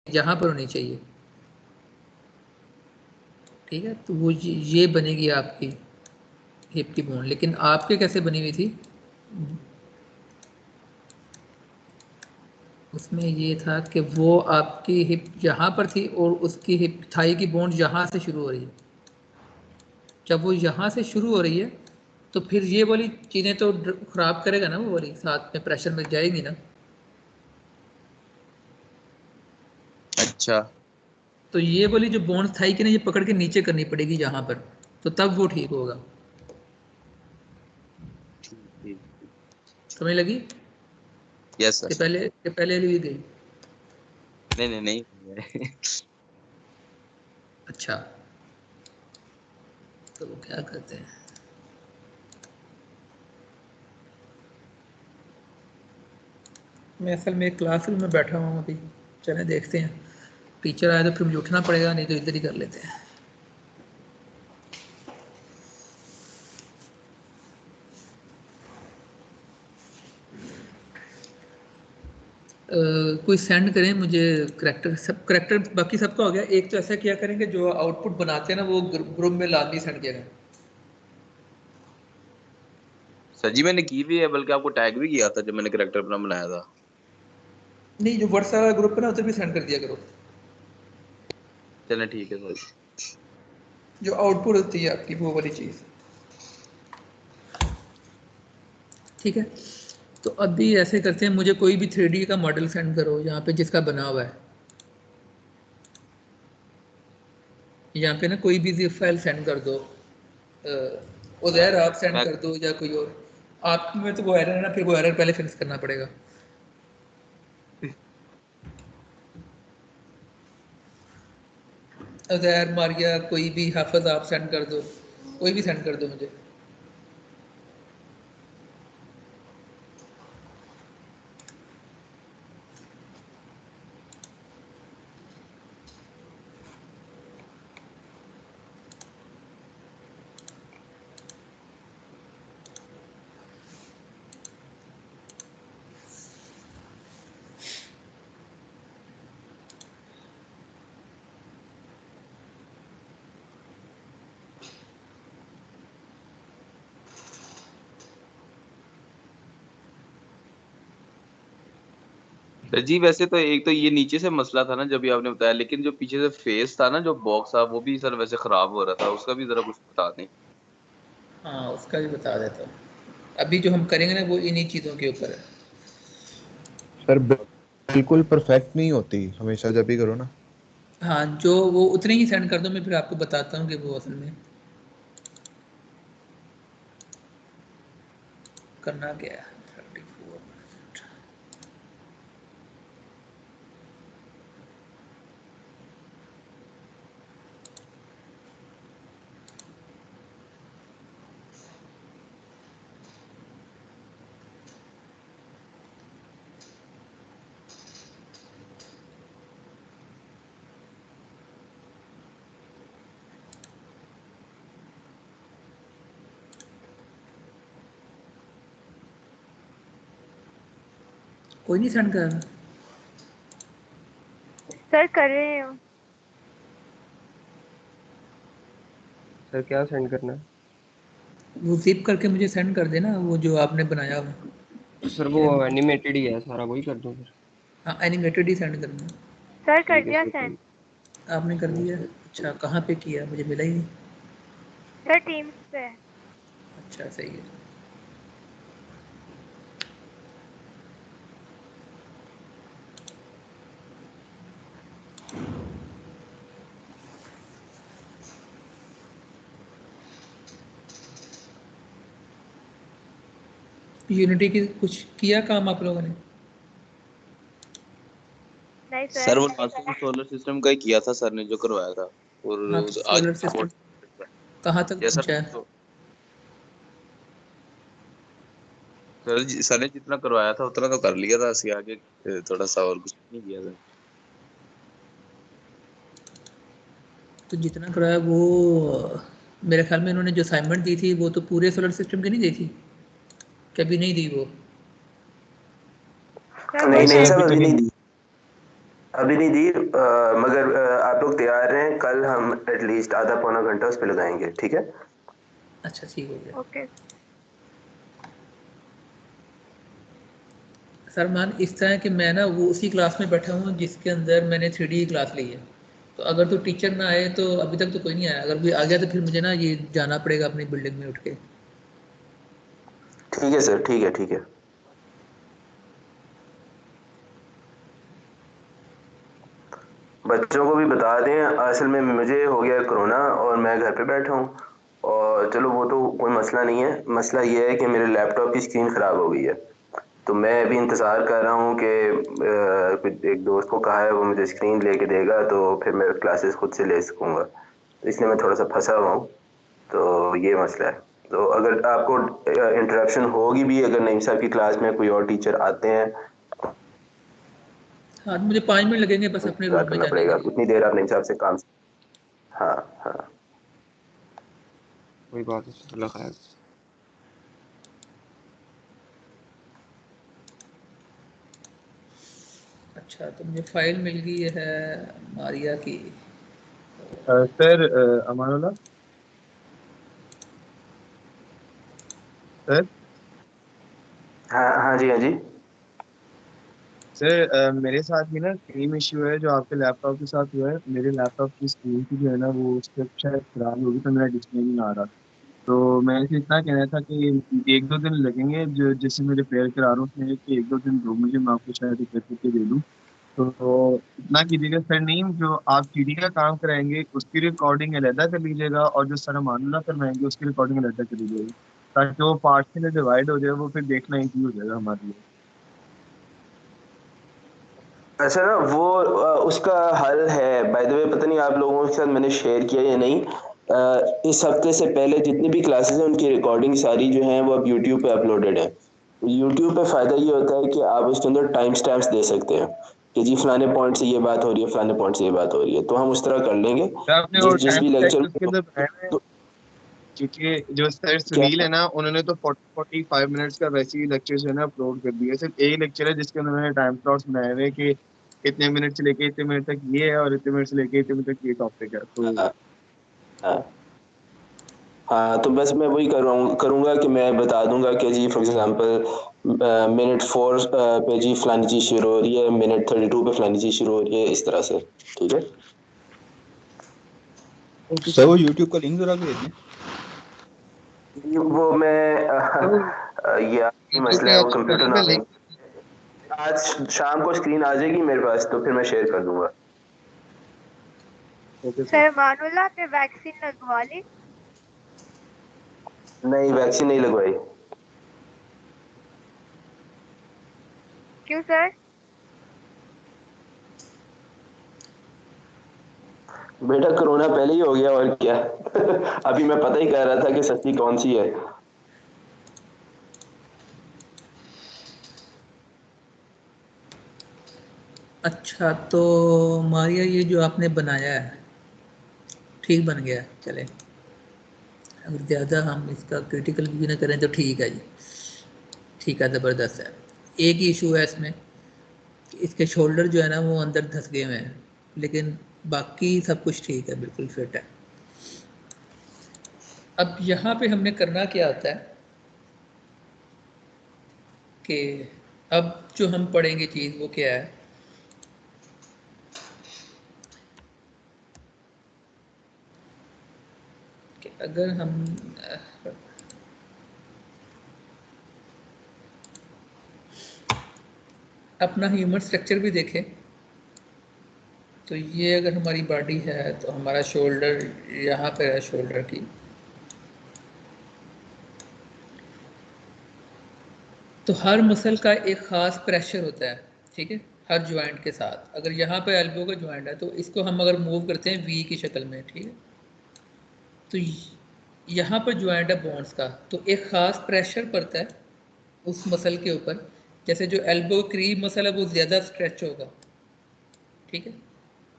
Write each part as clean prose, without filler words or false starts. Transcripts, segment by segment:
जहाँ पर होनी चाहिए, ठीक है। तो वो ये बनेगी आपकी हिप की बोन। लेकिन आपके कैसे बनी हुई थी, उसमें ये था कि वो आपकी हिप यहाँ पर थी और उसकी हिप थाई की बोन यहाँ से शुरू हो रही है। जब वो यहाँ से शुरू हो रही है तो फिर ये वाली चीज़ें तो खराब करेगा ना, वो वाली साथ में प्रेशर में जाएगी ना। अच्छा, तो ये वाली जो बोन थाई की ना, ये पकड़ के नीचे करनी पड़ेगी यहाँ पर, तो तब वो ठीक होगा। ठीक ठीक। समझ लगी यस कि सर। पहले ली गई। नहीं नहीं नहीं। अच्छा, तो वो क्या करते हैं, मैं असल में एक क्लासरूम में बैठा हुआ हूँ अभी, चले देखते हैं। टीचर आए तो फिर मुझे उठना पड़ेगा, नहीं तो इधर ही कर लेते हैं। कोई सेंड करें मुझे करेक्टर, सब करेक्टर बाकी सबका हो गया। एक तो ऐसा किया करेंगे जो आउटपुट बनाते हैं ना, वो ग्रुप में लाजमी सेंड किया करें। सर जी मैंने की भी है, बल्कि आपको टैग भी किया था जब मैंने करेक्टर अपना बनाया था। नहीं, जो व्हाट्सएप वाला ग्रुप है ना, उधर भी सेंड कर दिया करो। चलें ठीक है सर। जो आउटपुट होती है आपकी वो वाली चीज़, ठीक है। तो अभी ऐसे करते हैं, मुझे कोई भी 3D का मॉडल सेंड करो यहाँ पे जिसका बना हुआ है। यहाँ पे ना कोई भी जिप फाइल सेंड कर दो। उधर आप सेंड मैं कर दो या कोई और। आप में तो वो एरर है ना, फिर वो एरर पहले फिक्स करना पड़ेगा। उधर मारिया कोई भी हाफिज आप सेंड कर दो, कोई भी सेंड कर दो मुझे। सर जी वैसे तो एक तो ये नीचे से मसला था ना जब भी आपने बताया, लेकिन जो पीछे से फेस था ना, जो बॉक्स था, वो भी सर वैसे खराब हो रहा था, उसका भी जरा कुछ बता दें। हाँ, उसका भी बता देता हूँ। अभी जो हम करेंगे ना वो इन्हीं चीज़ों के ऊपर है। सर बिल्कुल परफेक्ट नहीं होती हमेशा जब भी करो ना। हाँ, जो वो उतने ही सेंड कर दो, मैं फिर आपको बताता हूँ कि वो असल में करना क्या है। 34 कोई नहीं सेंड कर रहा। सर कर रहे हो? सर क्या सेंड करना है? वो जिप करके मुझे सेंड कर देना, वो जो आपने बनाया हो। सर वो एनिमेटेड ही है सारा, वही कर दूं फिर? हाँ, एनिमेटेड ही सेंड करना। सर कर ठीक है दिया सर सेंड। आपने कर दिया? अच्छा, कहाँ पे किया, मुझे मिला ही नहीं। सर टीम्स पे। अच्छा, सही है। यूनिटी की कुछ किया काम आप लोगों ने? नहीं सर सर। वो लास्ट सोलर सिस्टम का ही किया था सर ने, जो करवाया था। और हाँ, तो आज सोलर सिस्टम कहाँ तक जैसा पहुँचा है? तो सर ने जितना करवाया था उतना तो कर लिया था, इसके आगे थोड़ा सा और कुछ नहीं किया था। तो जितना कराया वो, मेरे ख्याल में इन्होंने जो असाइनमेंट दी थी वो तो पूरे सोलर सिस्टम की नहीं दी थी, कभी नहीं दी वो। सर नहीं वही नहीं नहीं सर, अभी अभी तक नहीं दी। अभी नहीं दी, मगर आप लोग तैयार रहें, कल हम एटलीस्ट आधा पौना घंटा उस पर लगाएंगे, ठीक है? अच्छा ठीक हो गया। ओके सर मान इस तरह कि मैं ना वो उसी क्लास में बैठा हूँ जिसके अंदर मैंने 3D की क्लास ली है, तो अगर तो टीचर ना आए तो अभी तक तो कोई नहीं आया, अगर कोई आ गया तो फिर मुझे ना ये जाना पड़ेगा अपनी बिल्डिंग में उठ के। ठीक है सर, ठीक है, ठीक है। बच्चों को भी बता दें, असल में मुझे हो गया कोरोना और मैं घर पे बैठा हूँ, और चलो वो तो कोई मसला नहीं है, मसला ये है कि मेरे लैपटॉप की स्क्रीन ख़राब हो गई है। तो मैं अभी इंतज़ार कर रहा हूँ कि एक दोस्त को कहा है वो मुझे स्क्रीन लेके देगा, तो फिर मैं क्लासेस खुद से ले सकूँगा, तो इसलिए मैं थोड़ा सा फंसा हुआ हूँ। तो ये मसला है। तो अगर आपको इंटरप्शन होगी भी, अगर नईम साहब की क्लास में कोई और टीचर आते हैं, हाँ तो मुझे 5 मिनट लगेंगे बस अपने इंतज़ार रूम में करना जाने के पड़ेगा लिए। उतनी देर, आप नईम साहब से काम। हाँ, हाँ। कोई बात नहीं, अल्लाह खैर। अच्छा तो मुझे फाइल मिल गई है मारिया की। Sir Amanullah sir. हाँ, हाँ जी, हाँ जी। सर मेरे साथ भी ना सेम इश्यू है जो आपके लैपटॉप के साथ हुआ है। मेरे लैपटॉप की स्क्रीन की जो है ना वो उसके शायद खराब होगी, तो मेरा डिस्प्ले नहीं आ रहा। तो मैं इसे इतना कहना था कि 1-2 दिन लगेंगे, जो जिससे मैं रिपेयर करा रहा हूँ उसमें कि 1-2 दिन दो मुझे, मैं आपको शायद रिपेयर करके दे दूँ। तो इतना कीजिएगा सर, नहीं जो आप सीडी का काम कराएंगे उसकी रिकॉर्डिंग अलहदा कर लीजिएगा, और जो सर मानुल्लाह करवाएंगे उसकी रिकॉर्डिंग अलहदा कर लीजिएगा, ताकि वो पार्ट्स में डिवाइड हो जाए, वो फिर देखना ईजी हो जाएगा हमारे लिए। अच्छा ना, वो उसका हल है, बाय द वे, पता नहीं आप लोगों के साथ मैंने शेयर किया या नहीं। इस हफ्ते से पहले जितनी भी क्लासेस हैं उनकी रिकॉर्डिंग सारी जो हैं वो अब यूट्यूब पे अपलोडेड है। यूट्यूब पे फ़ायदा ये होता है कि आप उसके अंदर टाइम स्टैम्प्स दे सकते हैं कि जी फलाने पॉइंट से ये बात हो रही है, फलाने पॉइंट से ये बात हो रही है, तो हम उस तरह कर लेंगे। सर आपने वो जिस जिस टाइम भी स्टैक लेक्चर में उसके अंदर बनाया हुआ है? तो क्योंकि जो सर क्या सुनील है ना, उन्होंने तो 40-45 मिनट्स का वैसे ही लेक्चर जो है ना अपलोड कर दिया है। सिर्फ एक लेक्चर है जिसके अंदर उन्होंने टाइम स्लॉट्स बनाए हुए हैं कि इतने मिनट से लेके इतने मिनट तक ये है, और इतने मिनट से लेके इतने मिनट तक ये टॉपिक है। तो हाँ, हाँ, हाँ, तो बस मैं वही करूँगा कि मैं बता दूंगा कि जी फॉर एग्जांपल मिनट 4 पे जी फलानी चीज़ शुरू हो रही है, मिनट 32 पे फलानी चीज़ शुरू हो रही है, इस तरह से। ठीक है। Okay sir sir. वो यूट्यूब का लिंक जरा भेज दें। वो मैं तो ये आपकी यूट्यूब मसला पे है, आप वो कंप्यूटर चैनल ना पे लिंक। आज शाम को स्क्रीन आ जाएगी मेरे पास, तो फिर मैं शेयर कर दूंगा। Okay sir. सर मानुला पे वैक्सीन लगवा ली? नहीं, वैक्सीन नहीं लगवाई। क्यों सर? बेटा कोरोना पहले ही हो गया, और क्या। अभी मैं पता ही कर रहा था कि सच्ची कौन सी है। अच्छा तो मारिया ये जो आपने बनाया है ठीक बन गया, चले अगर ज़्यादा हम इसका क्रिटिकल भी ना करें तो ठीक है जी, ठीक है, ज़बरदस्त है। एक ही इशू है इसमें कि इसके शोल्डर जो है ना वो अंदर धंस गए हुए हैं, लेकिन बाकी सब कुछ ठीक है, बिल्कुल फिट है। अब यहाँ पे हमने करना क्या होता है कि अब जो हम पढ़ेंगे चीज़ वो क्या है कि अगर हम अपना ह्यूमन स्ट्रक्चर भी देखें, तो ये अगर हमारी बॉडी है तो हमारा शोल्डर यहाँ पर है, शोल्डर की, तो हर मसल का एक ख़ास प्रेशर होता है, ठीक है, हर जॉइंट के साथ। अगर यहाँ पे एल्बो का जॉइंट है तो इसको हम अगर मूव करते हैं वी की शक्ल में, ठीक है, तो यहाँ पर जॉइंट है बोन्स का, तो एक ख़ास प्रेशर पड़ता है उस मसल के ऊपर। जैसे जो एल्बो क्रीव मसल है वो ज़्यादा स्ट्रेच होगा, ठीक है,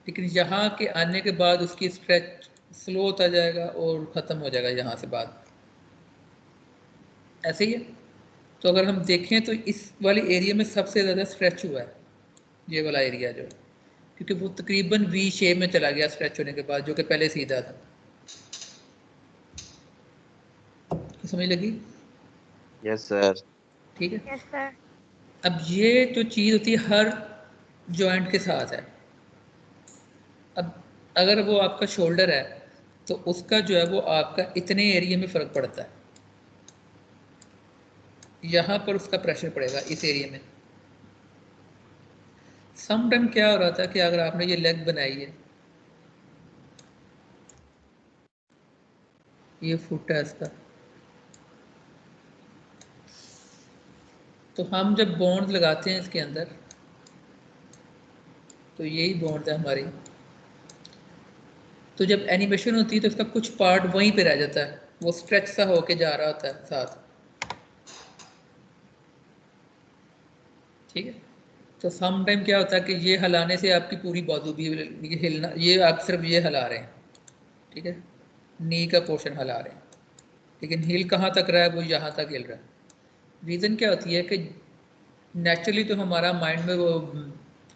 लेकिन यहाँ के आने के बाद उसकी स्ट्रेच स्लो होता जाएगा और ख़त्म हो जाएगा यहाँ से बाद, ऐसे ही है। तो अगर हम देखें तो इस वाली एरिया में सबसे ज़्यादा स्ट्रेच हुआ है, ये वाला एरिया जो, क्योंकि वो तकरीबन वी शेप में चला गया स्ट्रेच होने के बाद, जो कि पहले सीधा था। समझ लगी? Yes sir. ठीक है। Yes sir. अब ये जो चीज़ होती है हर जॉइंट के साथ है। अब अगर वो आपका शोल्डर है तो उसका जो है वो आपका इतने एरिया में फ़र्क पड़ता है, यहाँ पर उसका प्रेशर पड़ेगा इस एरिया में। सम टाइम क्या हो रहा था कि अगर आपने ये लेग बनाई है, ये फुट है इसका, तो हम जब बॉन्ड लगाते हैं इसके अंदर, तो यही बॉन्ड है हमारी, तो जब एनिमेशन होती है तो उसका कुछ पार्ट वहीं पे रह जाता है, वो स्ट्रेच सा होके जा रहा होता है साथ। ठीक है। तो सम टाइम क्या होता है कि ये हिलाने से आपकी पूरी बाजू भी ये हिलना, ये आप सिर्फ ये हिला रहे हैं, ठीक है, नी का पोर्शन हिला रहे हैं, लेकिन हिल कहाँ तक रहा है, वो यहाँ तक हिल रहा है। रीज़न क्या होती है कि नेचुरली तो हमारा माइंड में वो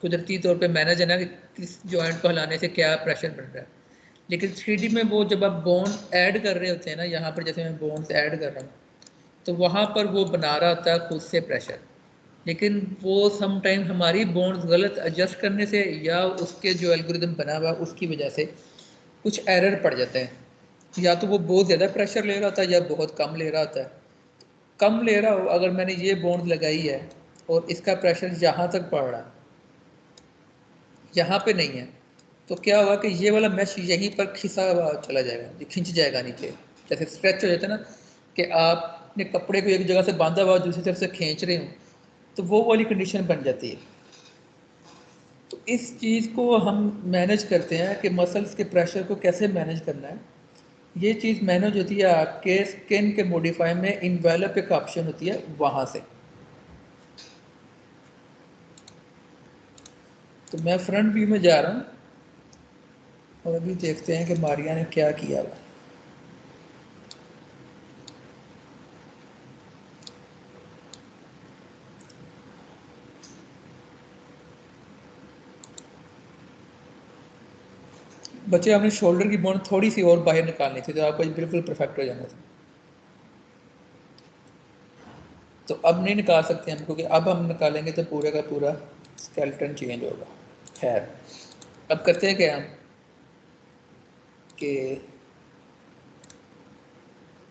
कुदरती तौर पे मैनेज है ना कि किस जॉइंट को हिलाने से क्या प्रेशर बन रहा है, लेकिन 3D में वो जब आप बोन ऐड कर रहे होते हैं ना, यहाँ पर जैसे मैं बोन्स ऐड कर रहा हूँ, तो वहाँ पर वो बना रहा होता है खुद से प्रेशर, लेकिन वो सम टाइम हमारी बोन्स गलत एडजस्ट करने से या उसके जो एल्गोरिदम बना हुआ है उसकी वजह से कुछ एरर पड़ जाते हैं, या तो वो बहुत ज़्यादा प्रेशर ले रहा होता है या बहुत कम ले रहा होता है। कम ले रहा हो, अगर मैंने ये बोन्स लगाई है और इसका प्रेशर यहाँ तक पड़ रहा है, यहाँ पे नहीं है, तो क्या होगा कि ये वाला मैश यहीं पर खिंचा हुआ चला जाएगा, ये खिंच जाएगा नीचे, जैसे स्ट्रेच हो जाता है ना कि आपने कपड़े को एक जगह से बांधा हुआ दूसरी तरफ से खींच रहे हो, तो वो वाली कंडीशन बन जाती है। तो इस चीज़ को हम मैनेज करते हैं कि मसल्स के प्रेशर को कैसे मैनेज करना है। ये चीज़ मैनेज होती है आपके स्किन के मॉडिफाई में, इन्वेलप एक ऑप्शन होती है वहाँ से। तो मैं फ्रंट व्यू में जा रहा हूँ और अभी देखते हैं कि मारिया ने क्या किया हुआ। बच्चे, आपने शोल्डर की बोन थोड़ी सी और बाहर निकालनी थी तो आपका बिल्कुल परफेक्ट हो जाना था। तो अब नहीं निकाल सकते हम, क्योंकि अब हम निकालेंगे तो पूरे का पूरा स्केलेटन चेंज होगा। खैर, अब करते हैं क्या हम कि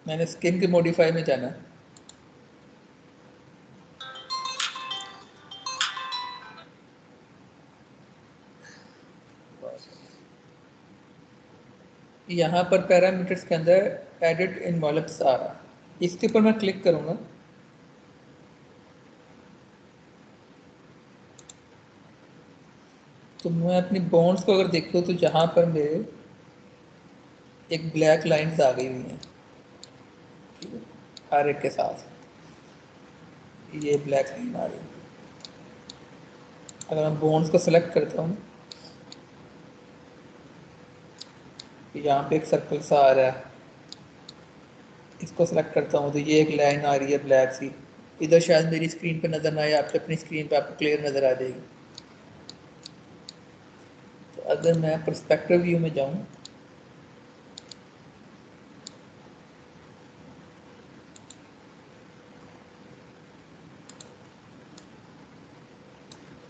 मैंने स्किन के मॉडिफाई में जाना, यहाँ पर पैरामीटर्स के अंदर एडिट इन्वॉल्व्स आ रहा है, इसके ऊपर मैं क्लिक करूँगा। तो मैं अपनी बोन्स को अगर देखूँ तो जहाँ पर मेरे एक ब्लैक लाइन्स आ गई हुई हैं, ठीक है, हर एक के साथ ये ब्लैक लाइन आ रही है। अगर मैं बोन्स को सेलेक्ट करता हूँ, यहाँ पे एक सर्कल सा आ रहा है, इसको सेलेक्ट करता हूँ तो ये एक लाइन आ रही है ब्लैक सी। इधर शायद मेरी स्क्रीन पे नज़र ना आए, आपके अपनी स्क्रीन पे आपको क्लियर नज़र आ जाएगी। तो अगर मैं पर्सपेक्टिव व्यू में जाऊँ,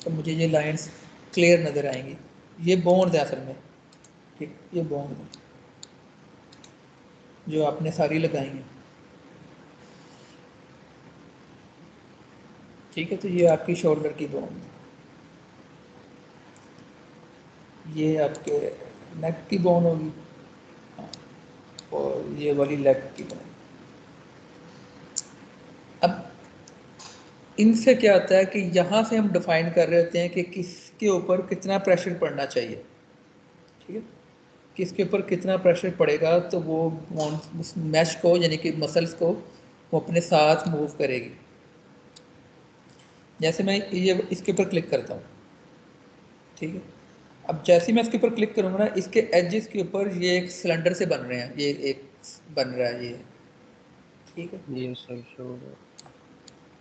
तो मुझे ये लाइंस क्लियर नज़र आएंगी। ये बोन्स है असल में, ठीक, ये बोन्स है जो आपने सारी लगाई हैं, ठीक है। तो ये आपकी शोल्डर की बोन, ये आपके नेक की बोन होगी, हाँ, और ये वाली लेग की बोन। अब इनसे क्या होता है कि यहाँ से हम डिफाइन कर रहे होते हैं कि किसके ऊपर कितना प्रेशर पड़ना चाहिए, ठीक है, किसके ऊपर कितना प्रेशर पड़ेगा तो वो उस मैश को यानी कि मसल्स को वो अपने साथ मूव करेगी। जैसे मैं ये इसके ऊपर क्लिक करता हूँ, ठीक है, अब जैसे मैं इसके ऊपर क्लिक करूँगा ना, इसके एजेस के ऊपर ये एक सिलेंडर से बन रहे हैं, ये एक बन रहा है ये, ठीक है। ये सर शो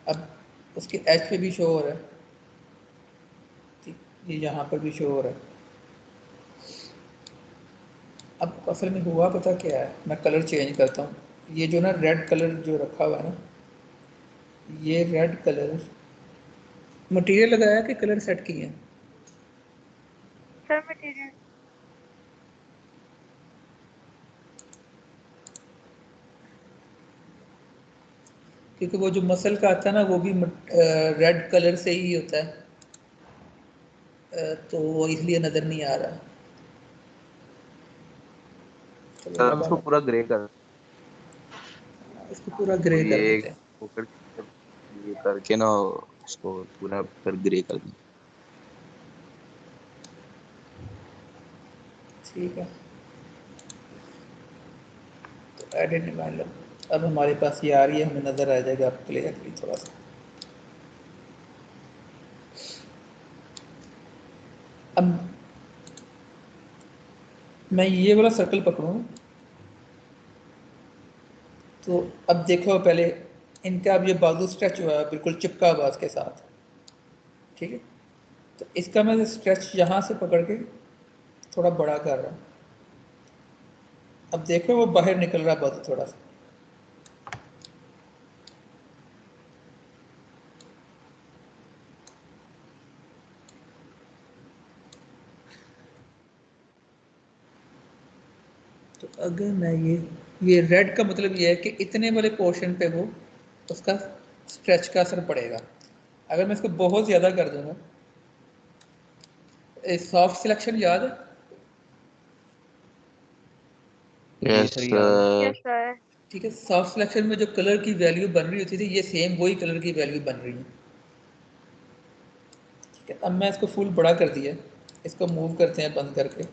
अब उसके एज पे भी शो हो रहा है, ठीक, ये यहाँ पर भी शो हो रहा है। अब असल में हुआ पता क्या है, मैं कलर चेंज करता हूँ। ये जो ना रेड कलर जो रखा हुआ है ना, ये रेड कलर मटेरियल लगाया कि कलर सेट किए हैं? सर मटेरियल क्योंकि वो जो मसल का आता है ना वो भी रेड कलर से ही होता है, तो वो इसलिए नज़र नहीं आ रहा। चलो सर उसको दोबारा पूरा ग्रे कर, इसको पूरा ग्रे ये कर देते एक हैं। ऊपर ये करके ना उसको पूरा फिर ग्रे कर दें। ठीक है, तो एडिट मान लो। अब हमारे पास ये आ रही है, हमें नज़र आ जाएगा अब क्लियरली थोड़ा सा। अब मैं ये वाला सर्कल पकड़ूँ तो अब देखो पहले इनका अब ये बाजू स्ट्रेच हुआ है बिल्कुल चिपका हुआ इसके साथ, ठीक है। तो इसका मैं स्ट्रेच यहाँ से पकड़ के थोड़ा बड़ा कर रहा हूँ। अब देखो वो बाहर निकल रहा है बाजू थोड़ा सा। तो अगर मैं ये रेड का मतलब ये है कि इतने वाले पोर्शन पे वो उसका स्ट्रेच का असर पड़ेगा। अगर मैं इसको बहुत ज़्यादा कर दूंगा, सॉफ्ट सिलेक्शन याद है? जी यस सर याद है। सर। Yes sir. ठीक है, सॉफ्ट सिलेक्शन में जो कलर की वैल्यू बन रही होती थी, ये सेम वही कलर की वैल्यू बन रही है। ठीक है, अब मैं इसको फुल बड़ा कर दिया, इसको मूव करते हैं बंद करके।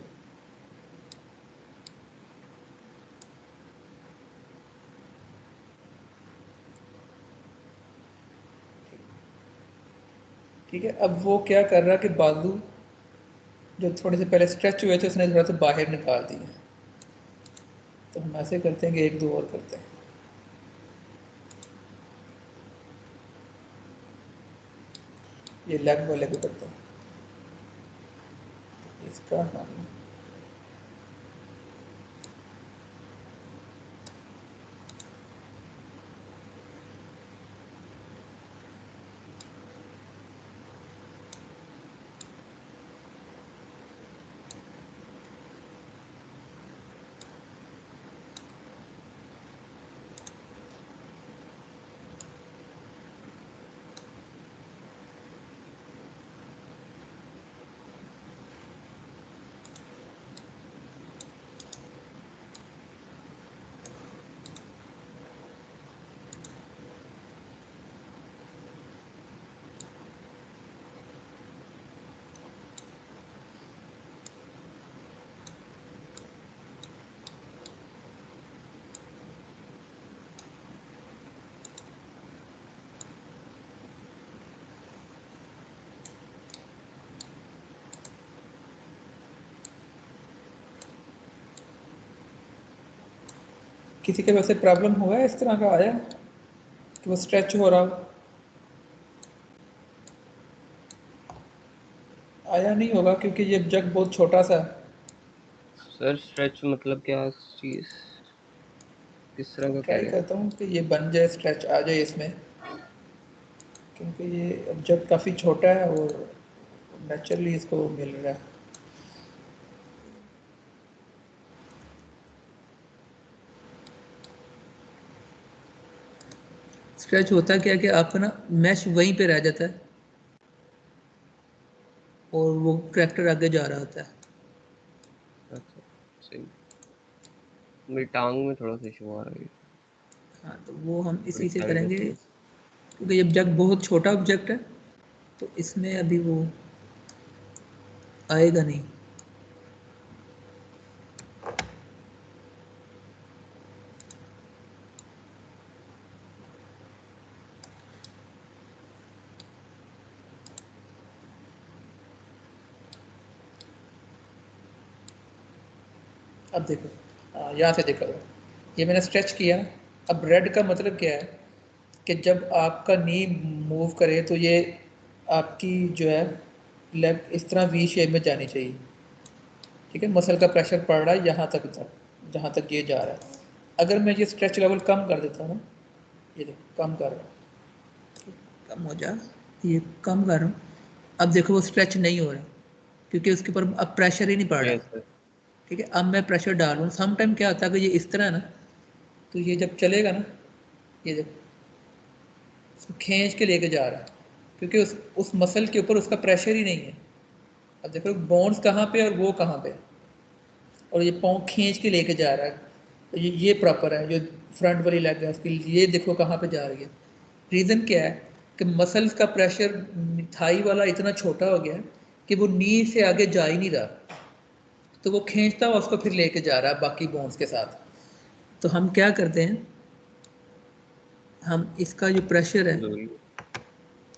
ठीक है, अब वो क्या कर रहा है कि बाजू जो थोड़े से पहले स्ट्रेच हुए थे उसने थोड़ा सा बाहर निकाल दिए। तो हम ऐसे करते हैं कि एक दो और करते हैं। ये लेग वाले को करते हैं, इसका हम किसी के वैसे प्रॉब्लम हुआ है इस तरह का आया कि वो स्ट्रेच हो रहा हो? आया नहीं होगा क्योंकि ये जग बहुत छोटा सा है। सर स्ट्रेच मतलब क्या चीज, किस तरह का कह ट्राई रहे हैं? करता हूँ कि ये बन जाए, स्ट्रेच आ जाए इसमें, क्योंकि ये जग काफ़ी छोटा है और नेचुरली इसको मिल रहा है। स्ट्रेच होता क्या है कि आपका ना मैश वहीं पे रह जाता है और वो ट्रैक्टर आगे जा रहा होता है। अच्छा सही। मेरी टांग में थोड़ा सा इशू आ रहा है। हाँ, तो वो हम थोड़ी इसी से टाइट करेंगे, होती है। क्योंकि जब जग बहुत छोटा ऑब्जेक्ट है तो इसमें अभी वो आएगा नहीं। अब देखो, यहाँ से देखो, ये मैंने स्ट्रेच किया। अब रेड का मतलब क्या है कि जब आपका नी मूव करे तो ये आपकी जो है लेग इस तरह वी शेप में जानी चाहिए, ठीक है। मसल का प्रेशर पड़ रहा है यहाँ तक जहाँ तक ये जा रहा है। अगर मैं ये स्ट्रेच लेवल कम कर देता हूँ ना, ये देखो कम कर रहा हूँ, कम हो जा, ये कम कर रहा हूँ, अब देखो वो स्ट्रेच नहीं हो रहा क्योंकि उसके ऊपर अब प्रेशर ही नहीं पड़ रहा, यस सर। ठीक है। अब मैं प्रेशर डालूँ, सम टाइम क्या होता है कि ये इस तरह है ना, तो ये जब चलेगा ना, ये देखो उसको खींच के लेके जा रहा है क्योंकि उस मसल के ऊपर उसका प्रेशर ही नहीं है। अब देखो बोन्स कहाँ पे और वो कहाँ पे, और ये पाँव खींच के लेके जा रहा है, तो ये प्रॉपर है। जो फ्रंट वाली लेग है उसकी, ये देखो कहाँ पे जा रही है। रीज़न क्या है कि मसल्स का प्रेशर थाई वाला इतना छोटा हो गया है कि वो नी से आगे जा ही नहीं रहा, तो वो खींचता हुआ उसको फिर लेके जा रहा है बाकी बोन्स के साथ। तो हम क्या करते हैं, हम इसका जो प्रेशर है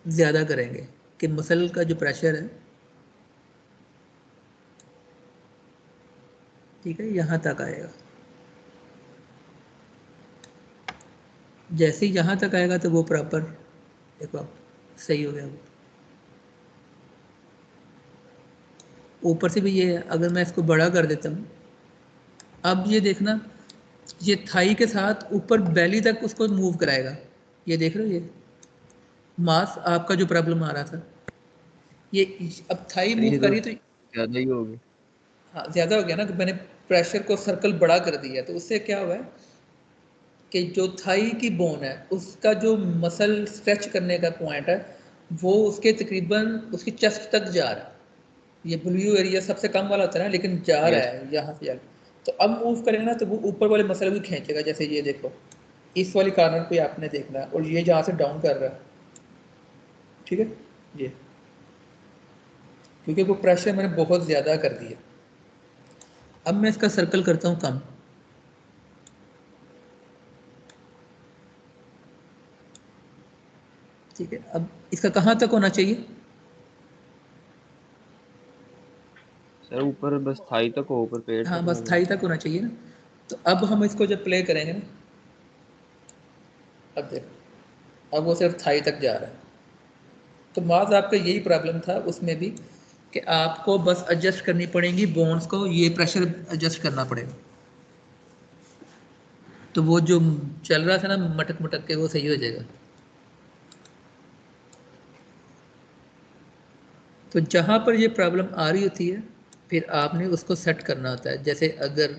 ज़्यादा करेंगे कि मसल का जो प्रेशर है, ठीक है, यहाँ तक आएगा। जैसे ही यहाँ तक आएगा तो वो प्रॉपर देखो सही हो गया। वो ऊपर से भी ये, अगर मैं इसको बड़ा कर देता हूँ, अब ये देखना, ये थाई के साथ ऊपर बेली तक उसको मूव कराएगा। ये देख रहे हो, ये मास आपका जो प्रॉब्लम आ रहा था, ये अब थाई सर मूव ये तो करी तो ज़्यादा ही हो गया। हाँ ज़्यादा हो गया ना, कि मैंने प्रेशर को सर्कल बड़ा कर दिया, तो उससे क्या हुआ है कि जो थाई की बोन है उसका जो मसल स्ट्रेच करने का पॉइंट है वो उसके तकरीबन उसकी चेस्ट तक जा रहा है। ये ब्लू एरिया सबसे कम वाला होता है ना, लेकिन जा रहा यस। है यहाँ से जाकर। तो अब मूव करेंगे ना तो वो ऊपर वाले मसल भी खींचेगा। जैसे ये देखो, इस वाली कॉर्नर पे आपने देखना है, और ये जहाँ से डाउन कर रहा है, ठीक है, ये क्योंकि वो प्रेशर मैंने बहुत ज़्यादा कर दिया। अब मैं इसका सर्कल करता हूँ कम, ठीक है। अब इसका कहाँ तक होना चाहिए, सर ऊपर बस थाई तक हो, ऊपर पेट हाँ तक बस ना थाई जाए। तक होना चाहिए ना। तो अब हम इसको जब प्ले करेंगे ना, अब देखो अब वो सिर्फ थाई तक जा रहा है। तो माज आपका यही प्रॉब्लम था उसमें भी, कि आपको बस एडजस्ट करनी पड़ेगी बोन्स को, ये प्रेशर एडजस्ट करना पड़ेगा। तो वो जो चल रहा था ना मटक मटक के, वो सही हो जाएगा। तो जहाँ पर ये प्रॉब्लम आ रही होती है फिर आपने उसको सेट करना होता है। जैसे अगर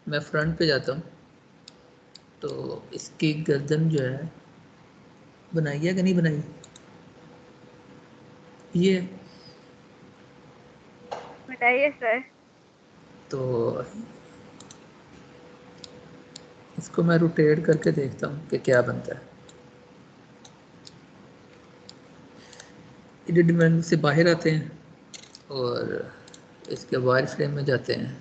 मैं फ्रंट पे जाता हूँ तो इसकी गर्दन जो है बनाई है कि नहीं बनाई, ये बताइए सर। तो इसको मैं रोटेट करके देखता हूँ कि क्या बनता है। एडिट मेन्यू से बाहर आते हैं और इसके वायर फ्रेम में जाते हैं।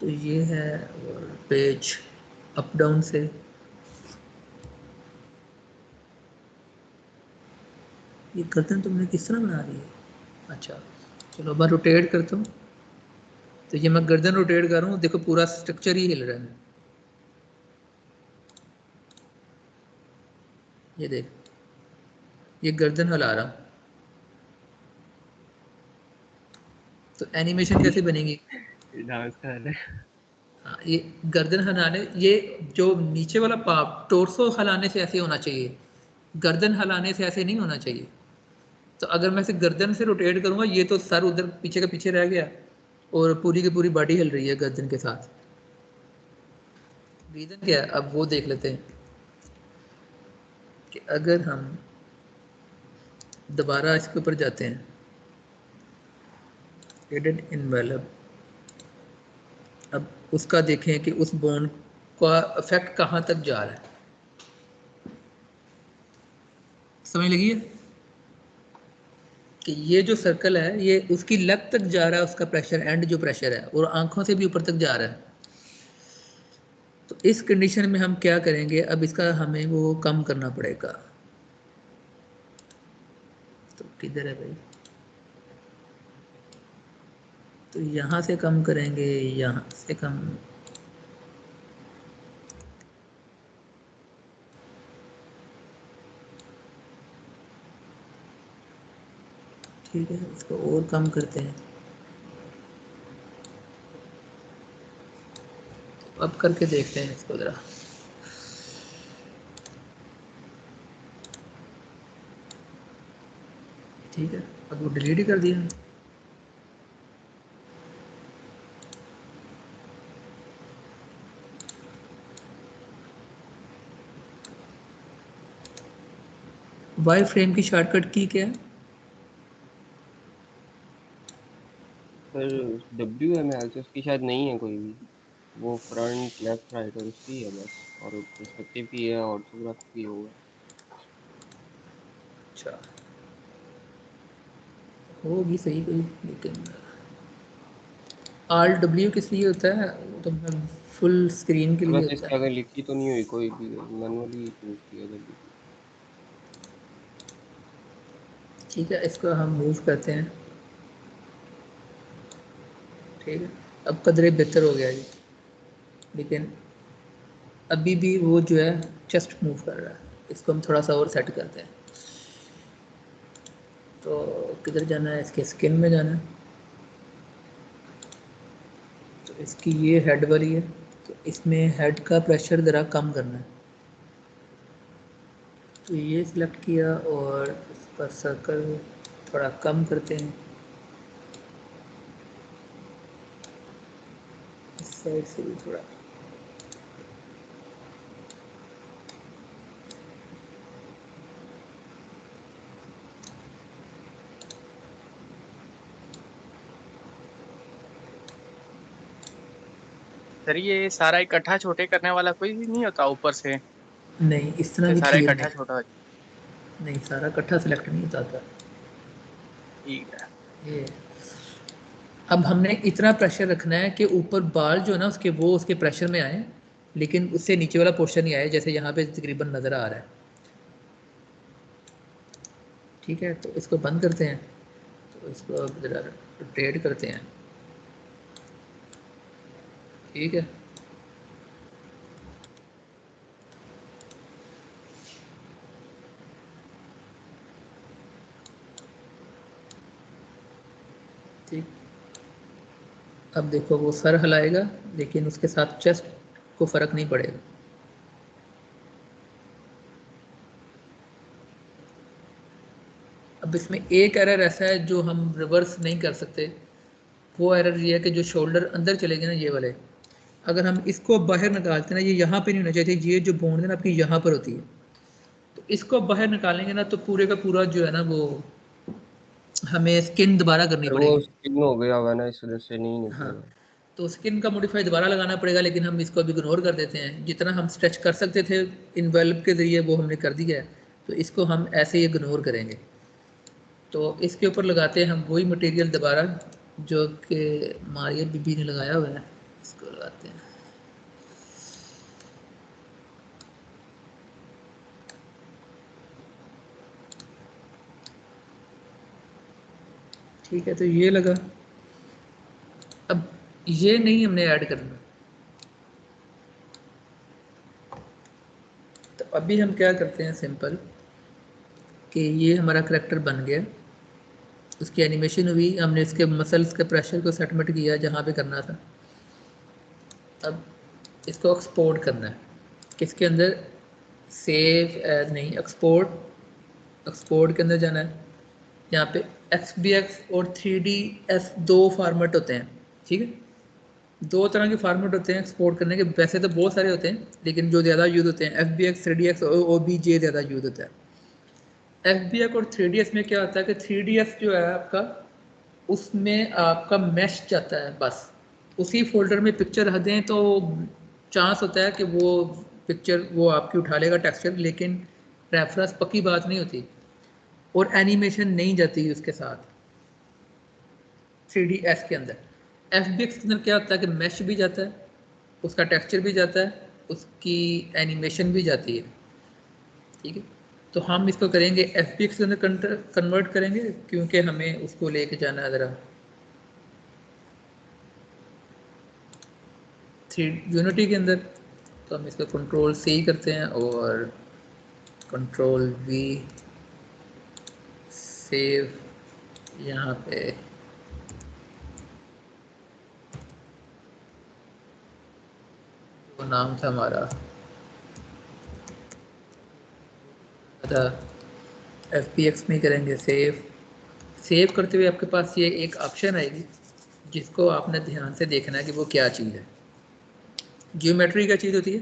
तो ये है, और पेज अप डाउन से ये गर्दन तुमने किस तरह बना दी है। अच्छा चलो मैं रोटेट करता हूँ। तो ये मैं गर्दन रोटेट कर रहा हूँ, देखो पूरा स्ट्रक्चर ही हिल रहा है। ये देख, ये गर्दन हिला रहा हूँ, तो एनिमेशन कैसे बनेगी। डांस कर रहे हैं। हाँ, ये गर्दन हिलाने, ये जो नीचे वाला पार्ट टोर्सो हिलाने से ऐसे होना चाहिए, गर्दन हिलाने से ऐसे नहीं होना चाहिए। तो अगर मैं इसे गर्दन से रोटेट करूंगा, ये तो सर उधर पीछे का पीछे रह गया और पूरी की पूरी बॉडी हिल रही है गर्दन के साथ। रीज़न क्या है अब वो देख लेते हैं कि अगर हम दोबारा इसके ऊपर जाते हैं, एडेड इनवेलप, अब उसका देखें कि उस बोन का इफेक्ट कहाँ तक जा रहा है। समझ लगी है कि ये जो सर्कल है ये उसकी लग तक जा रहा है, उसका प्रेशर एंड जो प्रेशर है, और आंखों से भी ऊपर तक जा रहा है। तो इस कंडीशन में हम क्या करेंगे, अब इसका हमें वो कम करना पड़ेगा। तो किधर है भाई, तो यहाँ से कम करेंगे, यहाँ से कम, ठीक है, इसको और कम करते हैं। अब करके देखते हैं इसको ज़रा। ठीक है, अब वो डिलीट ही कर दिया। वाई फ्रेम की शॉर्टकट की क्या है? फिर WML से उसकी शायद नहीं है कोई भी, वो फ्रंट लेफ्ट राइट और उसकी है बस, और पर्सपेक्टिव की है, ऑर्थोग्राफ की होगा। अच्छा, होगी सही कोई, लेकिन Alt W किस लिए होता है? तो फुल स्क्रीन के लिए वैसे होता इसके है। आगे लिखी तो नहीं हुई कोई भी, मैनुअली चूज किया जल्दी। ठीक है, इसको हम मूव करते हैं। ठीक है, अब कदरे बेहतर हो गया जी, लेकिन अभी भी वो जो है चेस्ट मूव कर रहा है। इसको हम थोड़ा सा और सेट करते हैं। तो किधर जाना है? इसके स्किन में जाना है। तो इसकी ये हेड वाली है, तो इसमें हेड का प्रेशर ज़रा कम करना है। तो ये सिलेक्ट किया और इसका सर्कल थोड़ा कम करते हैं। इस साइड से भी थोड़ा। सर ये सारा इकट्ठा छोटे करने वाला कोई भी नहीं होता ऊपर से? नहीं, इस तरह ये भी सारा क्लियर इकट्ठा नहीं। छोटा हो नहीं, सारा इकट्ठा सिलेक्ट नहीं होता था ठीक है। ये। अब हमने इतना प्रेशर रखना है कि ऊपर बाल जो है ना उसके, वो उसके प्रेशर में आए, लेकिन उससे नीचे वाला पोर्शन नहीं आए, जैसे यहाँ पे तकरीबन नज़र आ रहा है। ठीक है, तो इसको बंद करते हैं। तो इसको अब ज़रा रोटेट करते हैं। ठीक है, ठीक। अब देखो वो सर हिलाएगा, लेकिन उसके साथ चेस्ट को फ़र्क नहीं पड़ेगा। अब इसमें एक एरर ऐसा है जो हम रिवर्स नहीं कर सकते। वो एरर ये है कि जो शोल्डर अंदर चलेंगे ना, ये वाले, अगर हम इसको बाहर निकालते हैं ना, ये यहाँ पे नहीं होना चाहिए। ये जो बोन है ना आपकी यहाँ पर होती है, तो इसको बाहर निकालेंगे ना तो पूरे का पूरा जो है ना वो हमें स्किन दोबारा करनी फिर वो पड़ेगी। स्किन हो गया हुआ ना, इस वजह से नहीं हाँ, निकलेगा। तो स्किन का मॉडिफाई दोबारा लगाना पड़ेगा, लेकिन हम इसको अभी इग्नोर कर देते हैं। जितना हम स्ट्रेच कर सकते थे इन्वेल्प के ज़रिए वो हमने कर दिया है, तो इसको हम ऐसे ही इग्नोर करेंगे। तो इसके ऊपर लगाते हैं हम वही मटेरियल दोबारा जो कि मारिया बीबी ने लगाया हुआ है। इसको लगाते हैं। ठीक है, तो ये लगा। अब ये नहीं हमने ऐड करना। तो अभी हम क्या करते हैं सिंपल, कि ये हमारा करेक्टर बन गया, उसकी एनिमेशन हुई, हमने इसके मसल्स के प्रेशर को सेटमेंट किया जहाँ पे करना था। अब इसको एक्सपोर्ट करना है। किसके अंदर? सेव एज नहीं, एक्सपोर्ट। एक्सपोर्ट के अंदर जाना है। यहाँ पे XBX और 3ds दो फार्मेट होते हैं। ठीक है, दो तरह के फार्मेट होते हैं एक्सपोर्ट करने के। वैसे तो बहुत सारे होते हैं, लेकिन जो ज़्यादा यूज़ होते हैं FBX, 3ds और OBJ ज़्यादा यूज़ होता है। FBX और 3ds में क्या होता है कि 3ds जो है आपका, उसमें आपका मैश जाता है। बस उसी फोल्डर में पिक्चर रख दें तो चांस होता है कि वो पिक्चर वो आपकी उठा लेगा टेक्सचर, लेकिन रेफरेंस पक्की बात नहीं होती, और एनिमेशन नहीं जाती उसके साथ 3ds के अंदर। FBX के अंदर क्या होता है कि मैश भी जाता है, उसका टेक्सचर भी जाता है, उसकी एनिमेशन भी जाती है। ठीक है, तो हम इसको करेंगे FBX के अंदर कन्वर्ट करेंगे, क्योंकि हमें उसको लेके जाना है ज़रा थ्री यूनिटी के अंदर। तो हम इसका Ctrl+C करते हैं और Ctrl+V सेव यहाँ पे वो नाम था हमारा FBX में करेंगे सेव। सेव करते हुए आपके पास ये एक ऑप्शन आएगी जिसको आपने ध्यान से देखना है कि वो क्या चीज़ है। जियोमेट्री क्या चीज़ होती है?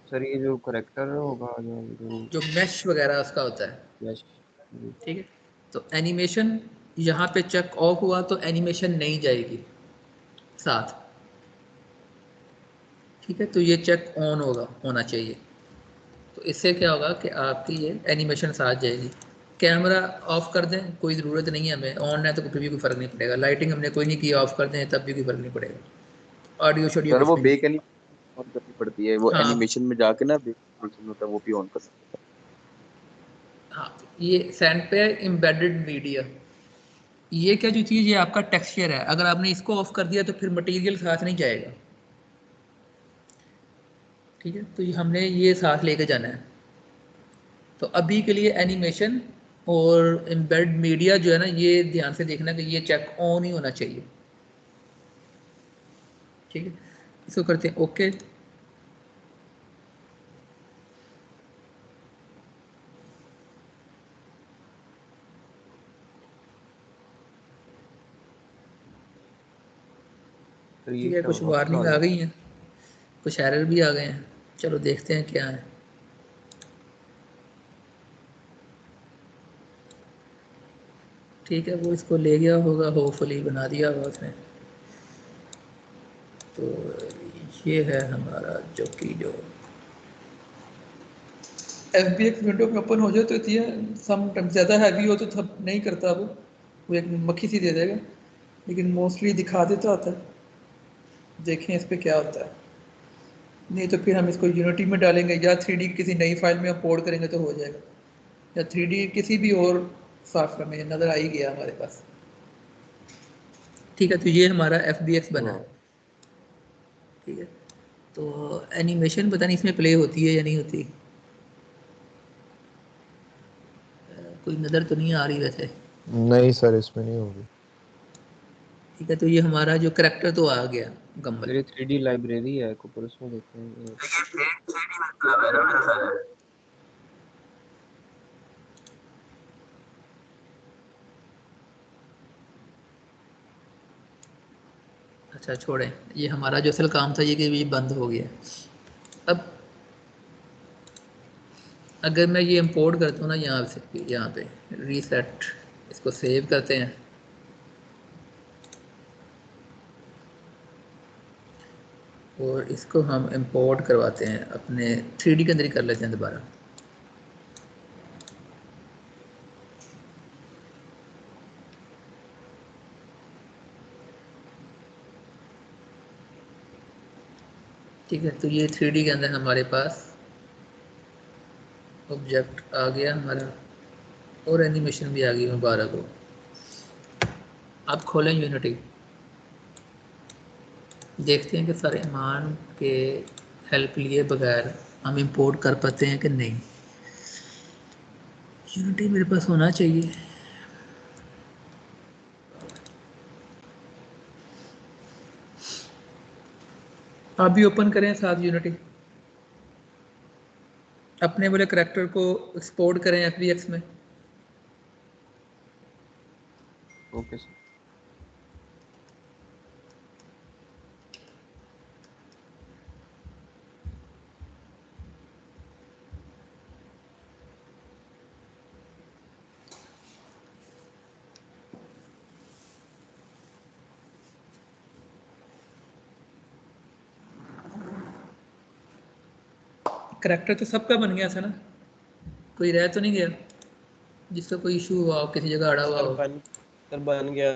सर ये जो करेक्टर होगा जो मैश वगैरह उसका होता है, यस। ठीक है। तो एनिमेशन यहाँ पे चेक ऑफ हुआ तो एनिमेशन नहीं जाएगी साथ, ठीक है। तो ये चेक ऑन होना चाहिए। तो इससे क्या होगा कि आपकी ये एनिमेशन साथ जाएगी। कैमरा ऑफ कर दें, कोई ज़रूरत नहीं है हमें, ऑन है तो फिर भी कोई फ़र्क नहीं पड़ेगा। लाइटिंग हमने कोई नहीं की, ऑफ कर दें तब भी कोई फ़र्क नहीं पड़ेगा। ऑडियो शोडियो सर कुछ वो भी नहीं। बेक एनिमेशन ऑन करनी पड़ती है, वो हाँ एनिमेशन में जाके ना बेक एनिमेशन होता है वो भी ऑन कर सकते हैं। हाँ, ये सेंड पे एम्बेडेड मीडिया, ये क्या जो चीज़, ये आपका टेक्सचर है। अगर आपने इसको ऑफ कर दिया तो फिर मटेरियल साथ नहीं जाएगा, ठीक है। तो ये हमने ये साथ लेके जाना है। तो अभी के लिए एनिमेशन और एम्बेड मीडिया जो है ना, ये ध्यान से देखना कि ये चेक ऑन ही होना चाहिए, ठीक है। इसको करते हैं ओके। सर ये ठीक है, क्या कुछ होगा, पूरा वार्निंग हो आ गया? गई हैं, कुछ एरर भी आ गए हैं। चलो देखते हैं क्या है। ठीक है, वो इसको ले गया होगा, होपफुली बना दिया होगा उसने। तो ये है हमारा जो कि जो FBX विंडो में ओपन हो जाए तो ये सम टाइम ज़्यादा हैवी हो तो तब नहीं करता वो एक मक्खी सी दे देगा, लेकिन मोस्टली दिखा देता होता है। देखें इस पर क्या होता है। नहीं तो फिर हम इसको यूनिटी में डालेंगे या 3D किसी नई फाइल में अपलोड करेंगे तो हो जाएगा, या 3D किसी भी और सॉफ्टवेयर में नज़र आ ही गया हमारे पास। ठीक है, तो ये हमारा FBX बना है, हाँ ठीक है। तो एनिमेशन पता नहीं इसमें प्ले होती है या नहीं होती, कोई नज़र तो नहीं आ रही वैसे। नहीं सर, इसमें नहीं होगी। ठीक है, तो ये हमारा जो करेक्टर तो आ गया गम्बल। सर ये 3D लाइब्रेरी है ऊपर, उसमें देखें अच्छा छोड़ें, ये हमारा जो असल काम था ये कि ये बंद हो गया। अब अगर मैं ये इंपोर्ट करता हूँ ना यहाँ से, यहाँ पे रीसेट, इसको सेव करते हैं। और इसको हम इंपोर्ट करवाते हैं अपने 3D के अंदर ही कर लेते हैं दोबारा। ठीक है, तो ये 3D के अंदर हमारे पास ऑब्जेक्ट आ गया हमारा, और एनिमेशन भी आ गई मुबारक हो। आप खोलें यूनिटी, देखते हैं कि सारे मान के हेल्प लिए बगैर हम इंपोर्ट कर पाते हैं कि नहीं। यूनिटी मेरे पास होना चाहिए। आप भी ओपन करें साथ यूनिटी, अपने वाले करैक्टर को एक्सपोर्ट करें FBX में। Okay sir. करैक्टर तो सबका बन गया था ना, कोई रह तो नहीं गया जिसका कोई इशू हुआ हो, किसी जगह अड़ा हुआ हो। सर बन गया,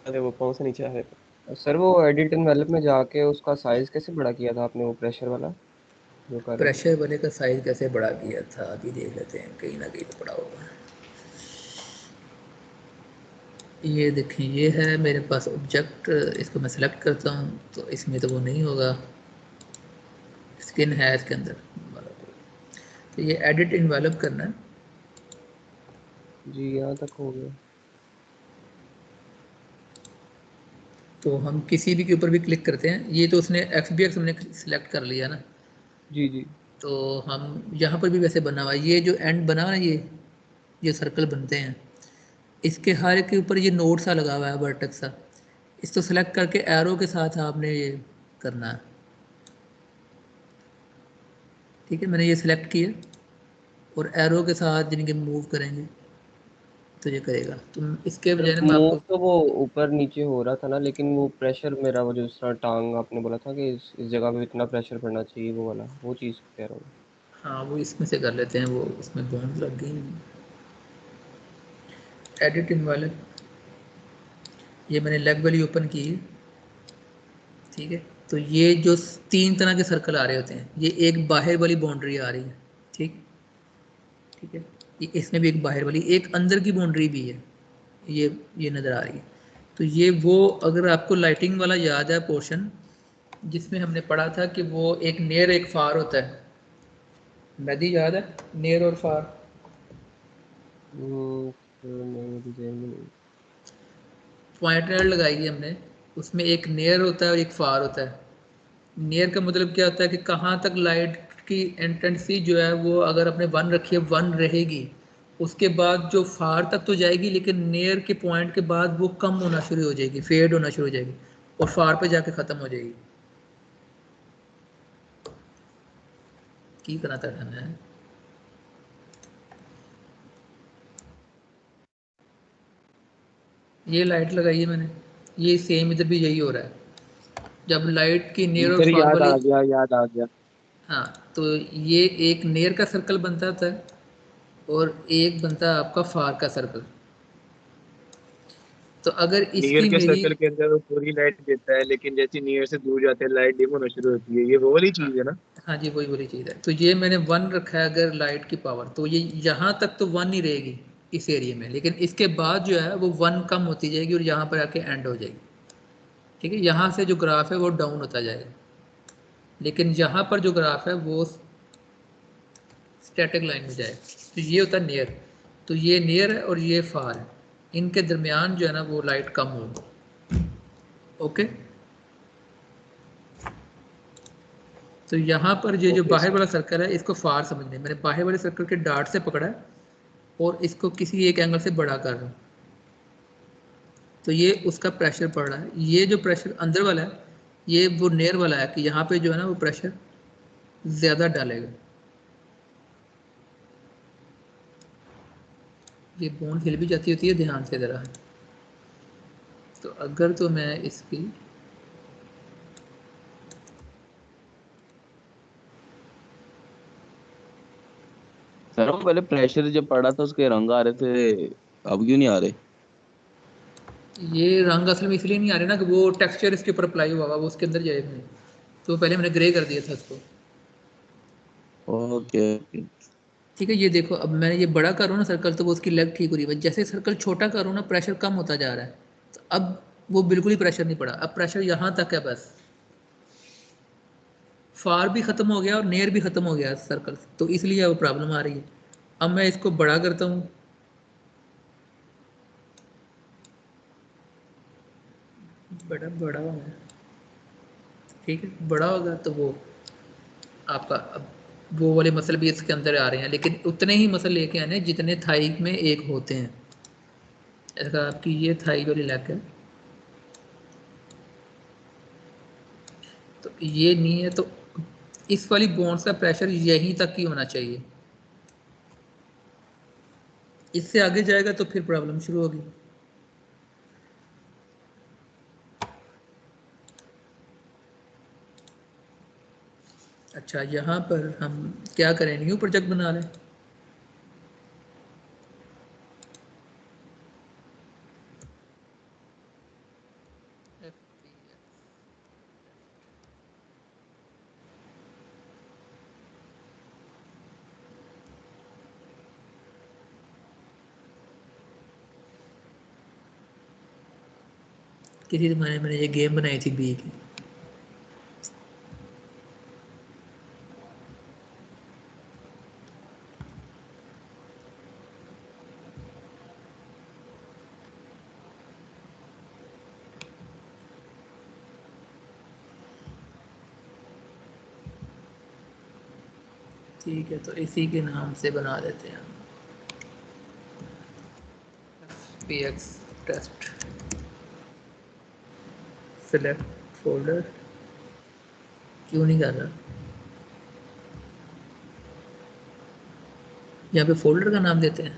अरे वो कौन सा नीचे आ रहे थे। सर वो एडिट एंड डेवलप में जाके उसका साइज कैसे बड़ा किया था आपने, वो प्रेशर वाला जो कर रहे थे? प्रेशर वाले का साइज कैसे बड़ा किया था अभी देख लेते हैं, कहीं ना कहीं तो बड़ा होगा। ये देखें, ये है मेरे पास ऑब्जेक्ट, इसको मैं सेलेक्ट करता हूँ तो इसमें तो वो नहीं होगा, स्किन है इसके अंदर। तो ये एडिट इन्वेलप करना है। जी यहाँ तक हो गया। तो हम किसी भी के ऊपर भी क्लिक करते हैं, ये तो उसने XBX हमने सिलेक्ट कर लिया ना, जी जी। तो हम यहाँ पर भी वैसे बना हुआ है, ये जो एंड बना हुआ है, ये सर्कल बनते हैं, इसके हर एक के ऊपर ये नोट सा लगा हुआ है, वर्टेक्स सा, इसको सेलेक्ट करके एरो के साथ आपने ये करना है। ठीक है, मैंने ये सिलेक्ट किया और एरो के साथ जिनके मूव करेंगे तो ये करेगा। तो इसके सर बजाय मैं मूव आपको तो वो ऊपर नीचे हो रहा था ना, लेकिन वो प्रेशर मेरा वो जो जिस तरह टांग आपने बोला था कि इस जगह पे इतना प्रेशर पड़ना चाहिए, वो वाला वो चीज़ कह रहा हूँ। हाँ वो इसमें से कर लेते हैं, वो उसमें बॉन्ड लग गई। एडिट इन वाले ये मैंने लेग वाली ओपन की है। ठीक है, तो ये जो 3 तरह के सर्कल आ रहे होते हैं, ये एक बाहर वाली बाउंड्री आ रही है। ठीक ठीक है, ये इसमें भी एक बाहर वाली, एक अंदर की बाउंड्री भी है, ये नज़र आ रही है। तो ये वो, अगर आपको लाइटिंग वाला याद है पोर्शन जिसमें हमने पढ़ा था कि वो एक नियर एक फार होता है, नदी याद है, नियर और फार। सर नहीं मुझे ध्यान में नहीं। पॉइंटर लगाई है हमने, उसमें एक नियर होता है और एक फार होता है। नियर का मतलब क्या होता है कि कहाँ तक लाइट की इंटेंसिटी जो है वो अगर आपने 1 रखी है 1 रहेगी, उसके बाद जो फार तक तो जाएगी, लेकिन नियर के पॉइंट के बाद वो कम होना शुरू हो जाएगी, फेड होना शुरू हो जाएगी और फार पे जाके ख़त्म हो जाएगी। की करना था है। ये लाइट लगाई है मैंने, ये सेम इधर भी यही हो रहा है, जब लाइट की नियर और सर फार याद वाली। आ गया, याद आ गया। हाँ, तो ये एक नियर का सर्कल बनता था और एक बनता है आपका फार का सर्कल। तो अगर नियर इसकी के मेरी, सर्कल के अंदर वो पूरी लाइट देता है, लेकिन जैसे नियर से दूर जाते हैं लाइट डिम होना शुरू होती है, ये वो वाली हाँ चीज है ना? हाँ जी वही वाली चीज़ है। तो ये मैंने 1 रखा है अगर लाइट की पावर, तो ये यहाँ तक तो 1 ही रहेगी इस एरिया में, लेकिन इसके बाद जो है वो 1 कम होती जाएगी और यहाँ पर आके एंड हो जाएगी। ठीक है, यहाँ से जो ग्राफ है वो डाउन होता जाएगा, लेकिन यहाँ पर जो ग्राफ है वो स्टैटिक लाइन में जाएगा। तो ये होता है नियर। तो ये नियर है और ये फार है, इनके दरमियान जो है ना वो लाइट कम होगी। ओके, तो यहाँ पर ये जो ओके बाहर सर। वाला सर्कल है इसको फार समझने, मैंने बाहर वाले सर्कल के डार्ट से पकड़ा है और इसको किसी एक एंगल से बड़ा कर रहा हूँ, तो ये उसका प्रेशर पड़ रहा है। ये जो प्रेशर अंदर वाला है ये वो नियर वाला है कि यहाँ पे जो है ना वो प्रेशर ज़्यादा डालेगा। ये बॉन्ड हिल भी जाती होती है, ध्यान से ज़रा। तो अगर तो मैं इसकी सर वो पहले प्रेशर जब पड़ा था उसके रंग आ रहे थे, अब क्यों नहीं आ रहे? ये रंग असल में इसलिए नहीं आ रहे ना कि वो टेक्सचर इसके ऊपर अप्लाई हुआ वो उसके अंदर जाएगा नहीं, तो पहले मैंने ग्रे कर दिया था उसको। Okay okay. ठीक है, ये देखो अब मैंने ये बड़ा कर रहा हूँ ना सर्कल, तो वो उसकी लेग ठीक हो रही है। जैसे सर्कल छोटा कर रहा हूँ ना प्रेशर कम होता जा रहा है, तो अब वो बिल्कुल ही प्रेशर नहीं पड़ा, अब प्रेशर यहाँ तक है बस। फार भी ख़त्म हो गया और नेयर भी ख़त्म हो गया सर्कल, तो इसलिए वो प्रॉब्लम आ रही है। अब मैं इसको बड़ा करता हूँ, बड़ा बड़ा होगा। ठीक है, बड़ा होगा तो वो आपका अब वो वाले मसल भी इसके अंदर आ रहे हैं, लेकिन उतने ही मसल लेके आने जितने थाई में एक होते हैं। ऐसा आपकी ये थाई वाली लेग है, तो ये नहीं है, तो इस वाली बोन्स का प्रेशर यहीं तक ही होना चाहिए। इससे आगे जाएगा तो फिर प्रॉब्लम शुरू होगी। अच्छा, यहाँ पर हम क्या करें, न्यू प्रोजेक्ट बना लें। किसी ज़माने में मैंने ये गेम बनाई थी बी की। ठीक है, तो इसी के नाम से बना देते हैं हम fbx टेस्ट सिलेक्ट फोल्डर। क्यों नहीं कर रहा? यहाँ पे फोल्डर का नाम देते हैं।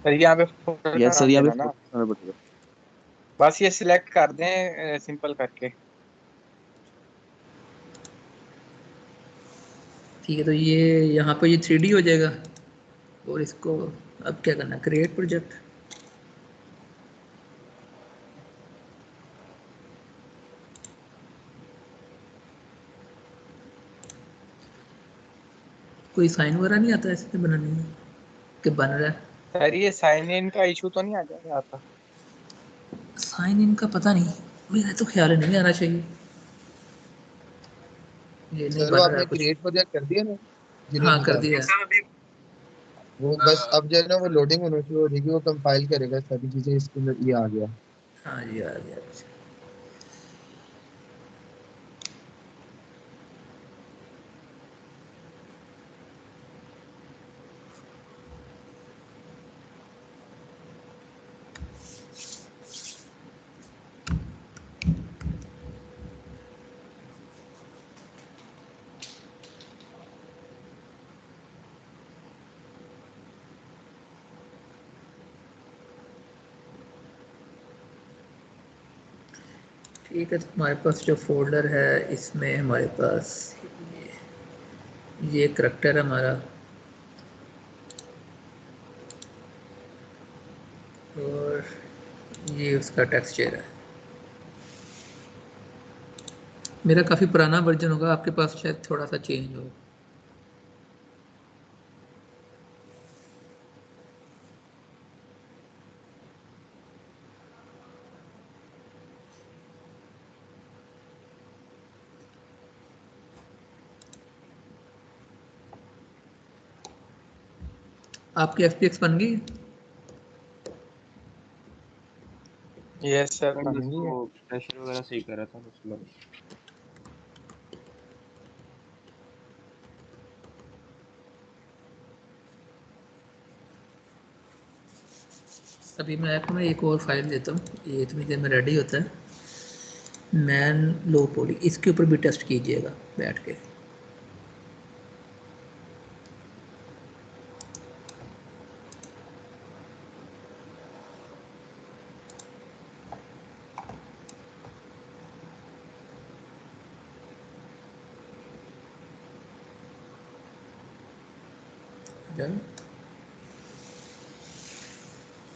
सर यहाँ पे फोल्डर का यस सर, नाम यहाँ देना पे ना, फोल्डर पड़ेगा। बस ये सिलेक्ट कर दें सिंपल करके। ठीक है, तो ये यहाँ पे ये 3D हो जाएगा और इसको अब क्या करना है, क्रिएट प्रोजेक्ट। कोई साइन वगैरह नहीं आता ऐसे बनाने में कि बन रहा है? सर ये साइन इन का इशू तो नहीं आ जाएगा आता? साइन इन का पता नहीं, मेरा तो ख्याल नहीं आना चाहिए। ये नहीं सर बन वो रहा आपने कुछ। क्रिएट प्रोजेक्ट कर दिया ना हाँ जिन्होंने कर का, दिया है। वो बस अब जो है ना वो लोडिंग होने की हो रही है, वो कंपाइल करेगा सारी चीजें, इसके अंदर ये आ गया। हाँ जी आ गया। ठीक है, तो हमारे पास जो फोल्डर है इसमें हमारे पास ये करैक्टर है हमारा, और ये उसका टेक्सचर है। मेरा काफ़ी पुराना वर्जन होगा, आपके पास शायद थोड़ा सा चेंज हो। आपकी FPX बन गई? यस सर मैं बन बस गई है। वो प्रेशर वगैरह सही कर रहा था बस मैं। अभी मैं आपको ना एक और फाइल देता हूँ, ये इतनी देर में रेडी होता है। मैन लो पॉली, इसके ऊपर भी टेस्ट कीजिएगा बैठ के।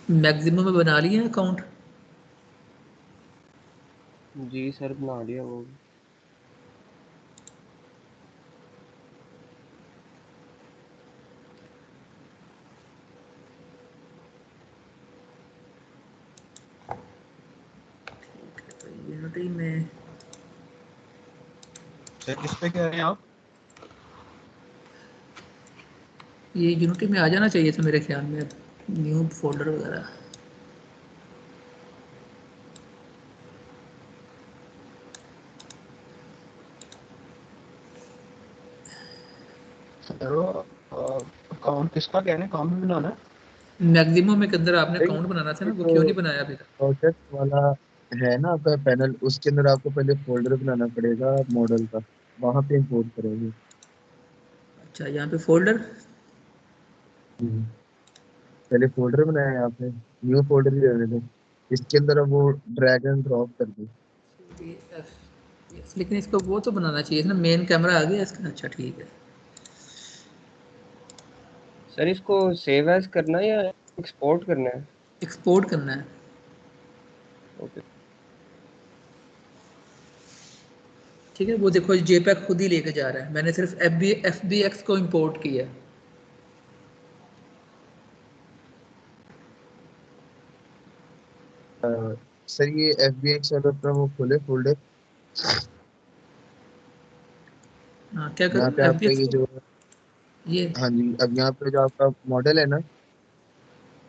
मैक्सिमम में बना लिया अकाउंट? जी सर बना लिया वो। तो यूनिटी में सर किस पे कह रहे हैं आप? ये यूनिटी में आ जाना चाहिए था मेरे ख्याल में, न्यू फोल्डर वगैरह। सर अकाउंट किसका कह रहे हैं, अकाउंट भी बनाना है? मैक्सिमम में के अंदर आपने नहीं, अकाउंट बनाना था ना, ये वो जो क्यों नहीं बनाया अभी तक? प्रोजेक्ट वाला है ना आपका पैनल, उसके अंदर आपको पहले फोल्डर बनाना पड़ेगा मॉडल का, वहां पे इंपोर्ट करेंगे। अच्छा, यहाँ पे फोल्डर। हम्म। पहले फोल्डर बनाया है आपने, न्यू फोल्डर भी रहने दो, इसके अंदर अब वो ड्रैग एंड ड्रॉप कर दो। लेकिन इसको वो तो बनाना चाहिए था ना, मेन कैमरा आ गया इसका। अच्छा ठीक है, सर इसको सेव एज करना है या एक्सपोर्ट करना है? एक्सपोर्ट करना है। ओके। ठीक है, वो देखो जेपैक खुद ही लेके जा रहा है, मैंने सिर्फ FBX को इंपोर्ट किया। सर ये FBX वाला अपना वो खोले फोल्डर, हाँ क्या यहाँ करूँ पे आपका FBX ये को? जो, ये हाँ जी, अब यहाँ पे जो आपका मॉडल है ना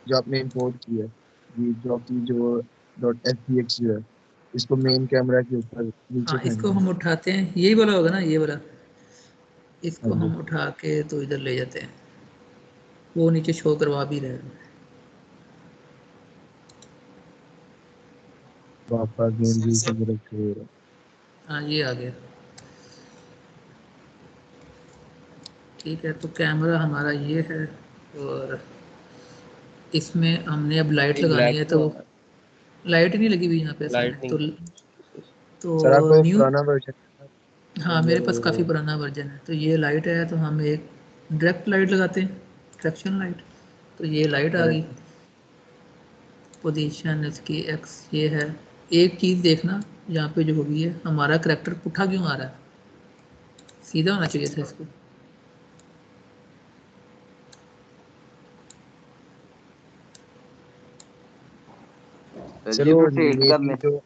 जो आपने इंपोर्ट किया है, ये जो आपकी जो .fbx जो है, इसको मेन कैमरा के ऊपर नीचे हाँ, इसको फेंक दो। हम उठाते हैं, यही वाला होगा ना, ये वाला। इसको हम उठा के तो इधर ले जाते हैं, वो नीचे शो करवा भी रहे हैं। पापा गेम भी की तरफ से हाँ ये आ गया। ठीक है, तो कैमरा हमारा ये है और इसमें हमने अब लाइट ये लगानी ब्लैक है, क्यों तो आ रहा है? लाइट नहीं लगी हुई यहाँ पे असल में, लाइटनिंग सर तो आपको न्यू, पुराना वर्जन हाँ मेरे पास मतलब काफ़ी पुराना वर्जन है। तो ये लाइट है, तो हम एक डायरेक्ट लाइट लगाते हैं, ट्रैक्शन लाइट। तो ये लाइट आ गई, पोजीशन इसकी एक्स ये है। एक चीज़ देखना यहाँ पे जो होगी है, हमारा करैक्टर पुट्ठा क्यों आ रहा है, सीधा होना चाहिए था इसको। सर सर जी वो रोटेट मे कर बी लें। जो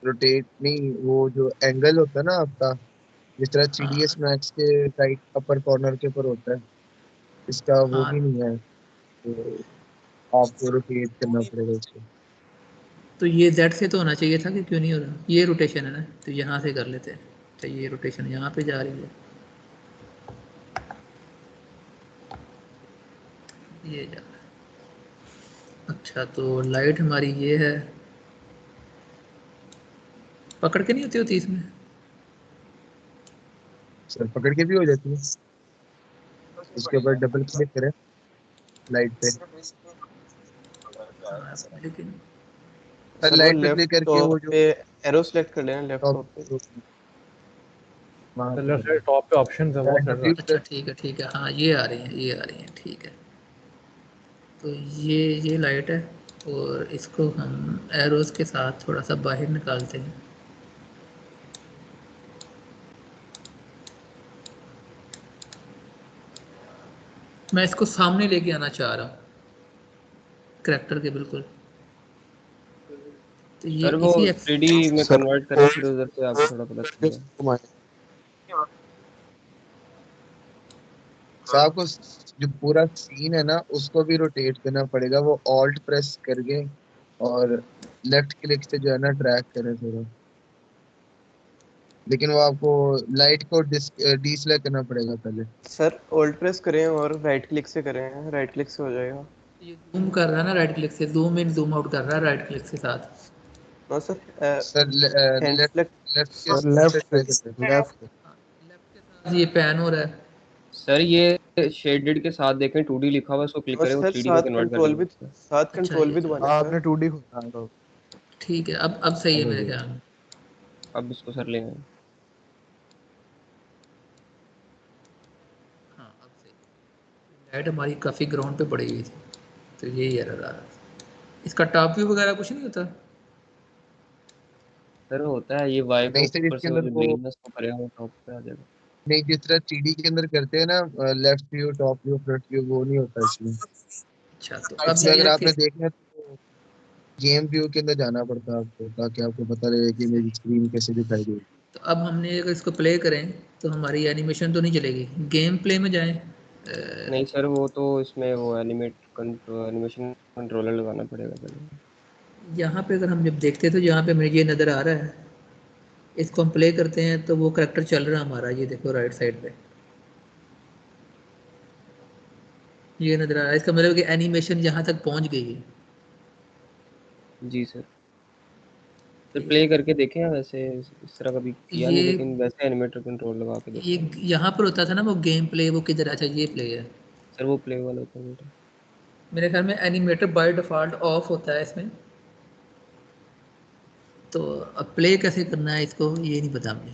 रोटेट नहीं, वो जो एंगल होता है ना आपका, जिस तरह हाँ 3ds मैक्स के राइट अपर कॉर्नर के ऊपर होता है, इसका वो हाँ, भी नहीं है, तो आपको रोटेट करना पड़ेगा इसको। तो ये जेड से तो होना चाहिए था कि क्यों नहीं हो रहा, ये रोटेशन है ना, तो यहाँ से कर लेते हैं। तो ये रोटेशन यहाँ पे जा रही है, ये जा रहा है। अच्छा, तो लाइट हमारी ये है, पकड़ के नहीं होती होती इसमें। सर पकड़ के भी हो जाती है, इसके ऊपर डबल क्लिक करें लाइट पे, हाँ लेकिन सर सर वो लाइट पे लेफ्ट क्लिक करके टॉप वो जो पे एरो सेलेक्ट कर लेना, लेफ्ट टॉप टॉप पे। वहाँ तो पे लेफ्ट साइड टॉप पे ऑप्शन है, वो सर। अच्छा ठीक है, हाँ ये आ रही है, ये आ रही है, ठीक है। तो ये लाइट है, और इसको हम एरोस के साथ थोड़ा सा बाहर निकालते हैं। मैं इसको सामने लेके आना चाह रहा हूँ करैक्टर के, बिल्कुल। तो ये सर वो इसी एक्स, 3D में सर कन्वर्ट करें, फिर उधर से आपको थोड़ा पता चल जाए। सर आपको जो पूरा सीन है ना उसको भी रोटेट करना पड़ेगा, वो ऑल्ट प्रेस करके और लेफ्ट क्लिक से जो है ना ड्रैग करें थोड़ा, लेकिन वो आपको लाइट को डीसेलेक्ट करना पड़ेगा पहले। सर ऑल्ट प्रेस करें और राइट क्लिक से करें, राइट क्लिक से हो जाएगा। ये जूम कर रहा है ना राइट क्लिक से, जूम इन जूम आउट कर रहा है राइट क्लिक के साथ। No sir, sir hand left select. Left के और से लेफ्ट ट्राई से, करते हैं। लेफ्ट। लेफ्ट के साथ ये पैन हो रहा है। सर ये शेडेड के साथ देखें, 2D लिखा हुआ है, उसको क्लिक और करें, वो सर 3D में कन्वर्ट कर देगा। साथ अच्छा कंट्रोल भी दबाना है हाँ सर। आपने 2D खोला है तो। ठीक है, अब सही है अब हो मेरे गया। ख्याल में। अब इसको सर ले आए। हाँ अब सही। लाइट हमारी काफ़ी ग्राउंड पे पड़ी हुई थी, तो यही एरर आ रहा था। इसका टॉप व्यू वगैरह कुछ नहीं होता। सर होता है ये वाई को नहीं सर ऊपर इसके से वो अंदर जो वो ग्रीन है उसको करेगा, वो टॉप पे आ जाएगा। नहीं, जिस तरह 3D के अंदर करते हैं ना, left view top view front view, वो नहीं होता इसमें। अच्छा, तो अब इसमें ये अगर है कि आपने देखना है तो गेम व्यू के अंदर जाना पड़ता है आपको, ताकि आपको पता रहे कि मेरी स्क्रीन कैसे दिखाई देगी। तो अब हमने अगर इसको प्ले करें तो हमारी एनिमेशन तो नहीं चलेगी, गेम प्ले में जाएं। नहीं सर, वो तो इसमें वो एनिमेशन कंट्रोलर लगाना पड़ेगा पहले। यहाँ पे अगर हम जब देखते हैं तो यहाँ पे मुझे ये नज़र आ रहा है, इसको हम प्ले करते हैं तो वो करेक्टर चल रहा है हमारा, ये देखो राइट साइड पे ये नज़र आ रहा है। इसका मतलब कि एनिमेशन यहाँ तक पहुँच गई है। जी सर। सर ठीक प्ले है, करके देखें, वैसे इस तरह कभी किया ये नहीं, लेकिन वैसे एनिमेटर कंट्रोल लगा के ये देखता हूँ। यहाँ पर होता था ना वो गेम प्ले, वो किधर, अच्छा ये प्ले है। सर वो प्ले वाला होता है बेटा। मेरे ख्याल में एनिमेटर बाय डिफ़ॉल्ट ऑफ होता है इसमें। तो अब प्ले कैसे करना है इसको ये नहीं पता मुझे,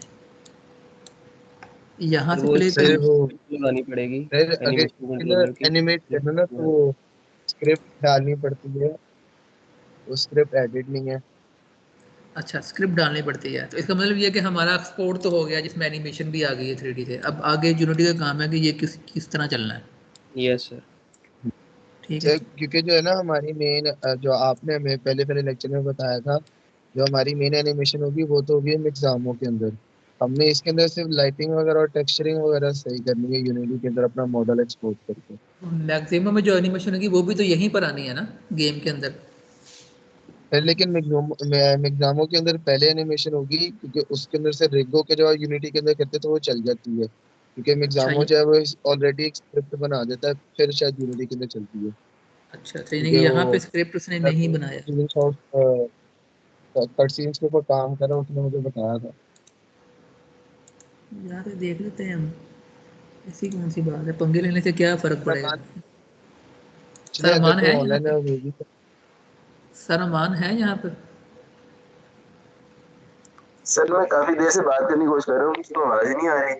यहाँ सर से वो प्ले सर करना। वो स्क्रिप्ट लगानी पड़ेगी सर अगर एनिमेशन इसके अंदर कंट्रोलर की। एनिमेट करना ना तो वो स्क्रिप्ट डालनी पड़ती है, वो स्क्रिप्ट एडिट नहीं है। अच्छा, स्क्रिप्ट डालनी पड़ती है, तो इसका मतलब ये है कि हमारा एक्सपोर्ट तो हो गया जिसमें एनिमेशन भी आ गई है 3D से। अब आगे यूनिटी का काम है कि ये किस तरह चलना है। Yes sir. ठीक है, सर क्योंकि जो है ना हमारी मेन, जो आपने हमें पहले पहले लेक्चर में बताया था, जो हमारी मेन एनिमेशन होगी वो तो होगी एग्जामों के अंदर। हमने इसके अंदर सिर्फ लाइटिंग वगैरह और टेक्सचरिंग वगैरह सही करनी है यूनिटी के अंदर अपना मॉडल एक्सपोर्ट करके। मैक्सिमम में जो एनिमेशन होगी वो भी तो यहीं पर आनी है ना, गेम के अंदर। फिर लेकिन मिग्जामो के अंदर पहले एनिमेशन होगी, क्योंकि उसके अंदर से रिगो के जो यूनिटी के अंदर करते तो वो चल जाती है, क्योंकि अच्छा एग्जामो जो है वो ऑलरेडी एक स्क्रिप्ट बना देता है, फिर शायद यूनिटी के अंदर चलती है, अच्छा अच्छा, यानी कि क्योंकि यहाँ पे वो स्क्रिप्ट उसने नहीं बनाया। कट सीन्स के ऊपर काम कर रहा है, उसने मुझे बताया था। यार ये देख लेते हैं हम, ऐसी कौन सी बात है, पंगे लेने से क्या फर्क पड़ेगा। एक्चुअली सर अगर अमान कोई है यहाँ ऑनलाइन पे, है वो भी सर अमान है यहाँ पे। सर मैं काफी देर से बात करने की कोशिश कर रहा हूँ, किसी को आवाज ही नहीं आ रही।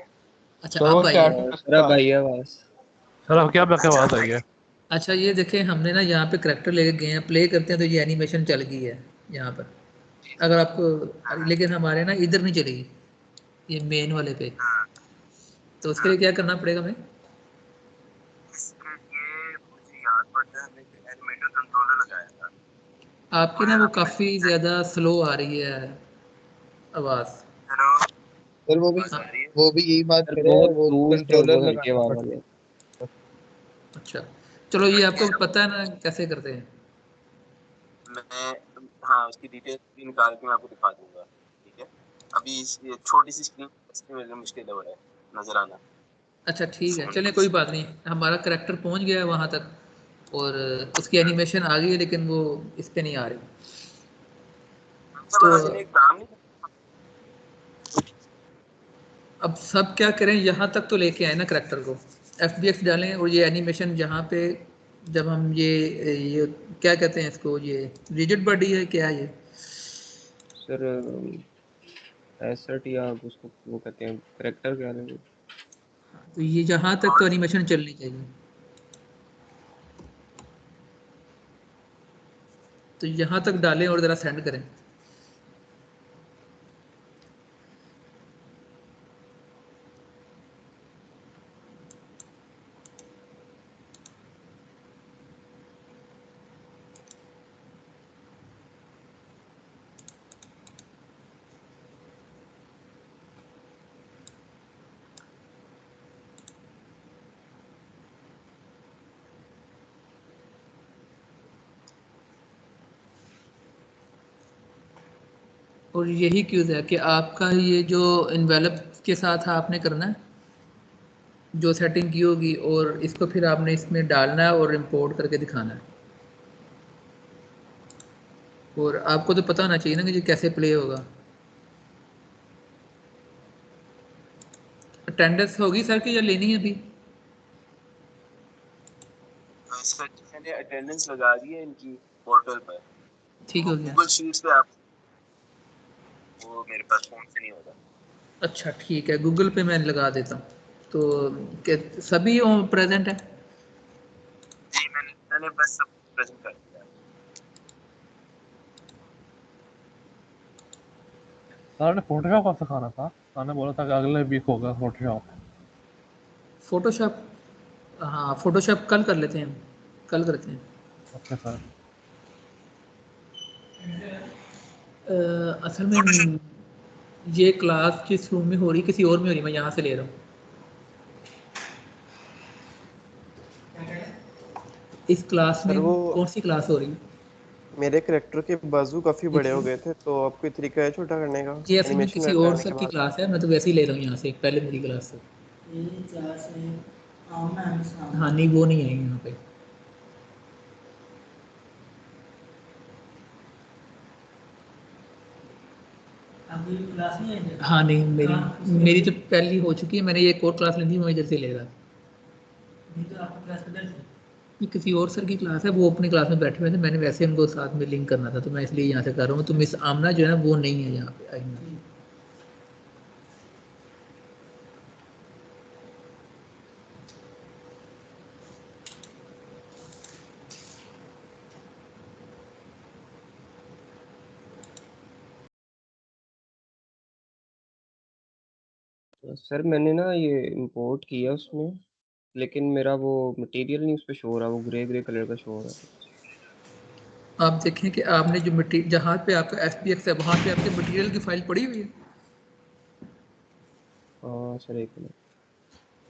अच्छा सर वो अब आई है। चैट सर अब आई है आवाज। सर अब क्या क्या बात आई है? अच्छा ये देखें, हमने ना यहाँ पे करेक्टर लेके गए हैं, प्ले करते हैं तो ये एनिमेशन चल गई है यहाँ पर, अगर आपको, लेकिन हमारे ना इधर नहीं चलेगी, ये मेन वाले पे। तो उसके लिए क्या करना पड़ेगा हमें? इसके लिए मुझे याद पड़ता है, हमने एनिमेटर कंट्रोलर लगाया था। आपकी ना वो काफ़ी ज़्यादा स्लो आ रही है आवाज़। हेलो, सर हाँ, वो भी यही बात सर करे, बहुत वो दूर से और कंट्रोलर बहुत हल्की लगाना आवाज आ रही है। पड़ेगा। अच्छा चलो, ये आपको पता है ना कैसे करते हैं। मैं हाँ उसकी डिटेल निकाल के मैं आपको दिखा दूंगा, ठीक है। अभी ये छोटी सी स्क्रीन इसमें मेरे लिए मुश्किल हो रहा है नजर आना। अच्छा ठीक है, फोन चलिए कोई बात नहीं, हमारा करेक्टर पहुंच गया है वहां तक और उसकी एनिमेशन आ गई है, लेकिन वो इस पे नहीं आ रही। तो आपने एक काम नहीं अब सब क्या करें, यहाँ तक तो लेके आए ना करेक्टर को, FBX डालें और ये एनिमेशन जहाँ पे, जब हम ये क्या कहते हैं इसको, ये रिजिड बॉडी है क्या ये? सर एसेट या उसको वो कहते हैं करेक्टर क्या है। तो ये जहाँ तक तो एनिमेशन चलनी चाहिए, तो यहाँ तक डालें और ज़रा सेंड करें। और यही क्यूज है कि आपका ये जो इन्वेलप के साथ आपने करना है, जो सेटिंग की होगी, और इसको फिर आपने इसमें डालना है और इंपोर्ट करके दिखाना है। और आपको तो पता होना चाहिए ना कि ये कैसे प्ले होगा। अटेंडेंस होगी सर की या लेनी है अभी? सर मैंने अटेंडेंस लगा दी है इनकी पोर्टल पर। ठीक वो हो गया। गूगल शीट्स पे आप, वो मेरे पास फोन से नहीं होता। अच्छा ठीक है, गूगल पे मैं लगा देता हूँ। तो सभी प्रेजेंट है? जी मैंने बस सब प्रेजेंट कर दिया। सर ने फोटोशॉप का सिखाना था, सर ने बोला था कि अगले वीक होगा फोटोशॉप। फोटोशॉप, हाँ फोटोशॉप कल कर लेते हैं हम, कल करते हैं। Okay sir. असल में ये क्लास किस रूम में हो रही, किसी और में हो रही, मैं यहाँ से ले रहा हूँ। इस क्लास सर में वो कौन सी क्लास हो रही है? मेरे करेक्टर के बाजू काफी बड़े हो ये गए थे, तो अब कोई तरीका है छोटा करने का असल में एनिमेशन किसी और लगाने सर के की बाद? क्लास है, मैं तो वैसे ही ले रहा हूँ यहाँ से, पहले मेरी क्लास से। हाँ नहीं, वो नहीं है यहाँ पे। हाँ नहीं, मेरी तो पहली हो चुकी है, मैंने ये एक और क्लास ली थी, मैं इधर से ले रहा। ये किसी और सर की क्लास है, वो अपनी क्लास में बैठे हुए थे, मैंने वैसे उनको साथ में लिंक करना था, तो मैं इसलिए यहाँ से कर रहा हूँ। तो मिस आमना जो है ना वो नहीं है यहाँ पे, आईना। सर मैंने ना ये इंपोर्ट किया उसमें, लेकिन मेरा वो मटेरियल नहीं उस पे शो हो रहा, वो ग्रे ग्रे कलर का शो हो रहा है। आप देखें कि आपने जो मटीरियल, जहाँ पे आपका SPX है वहाँ पे आपके मटेरियल की फाइल पड़ी हुई है। हाँ सर एक मिनट।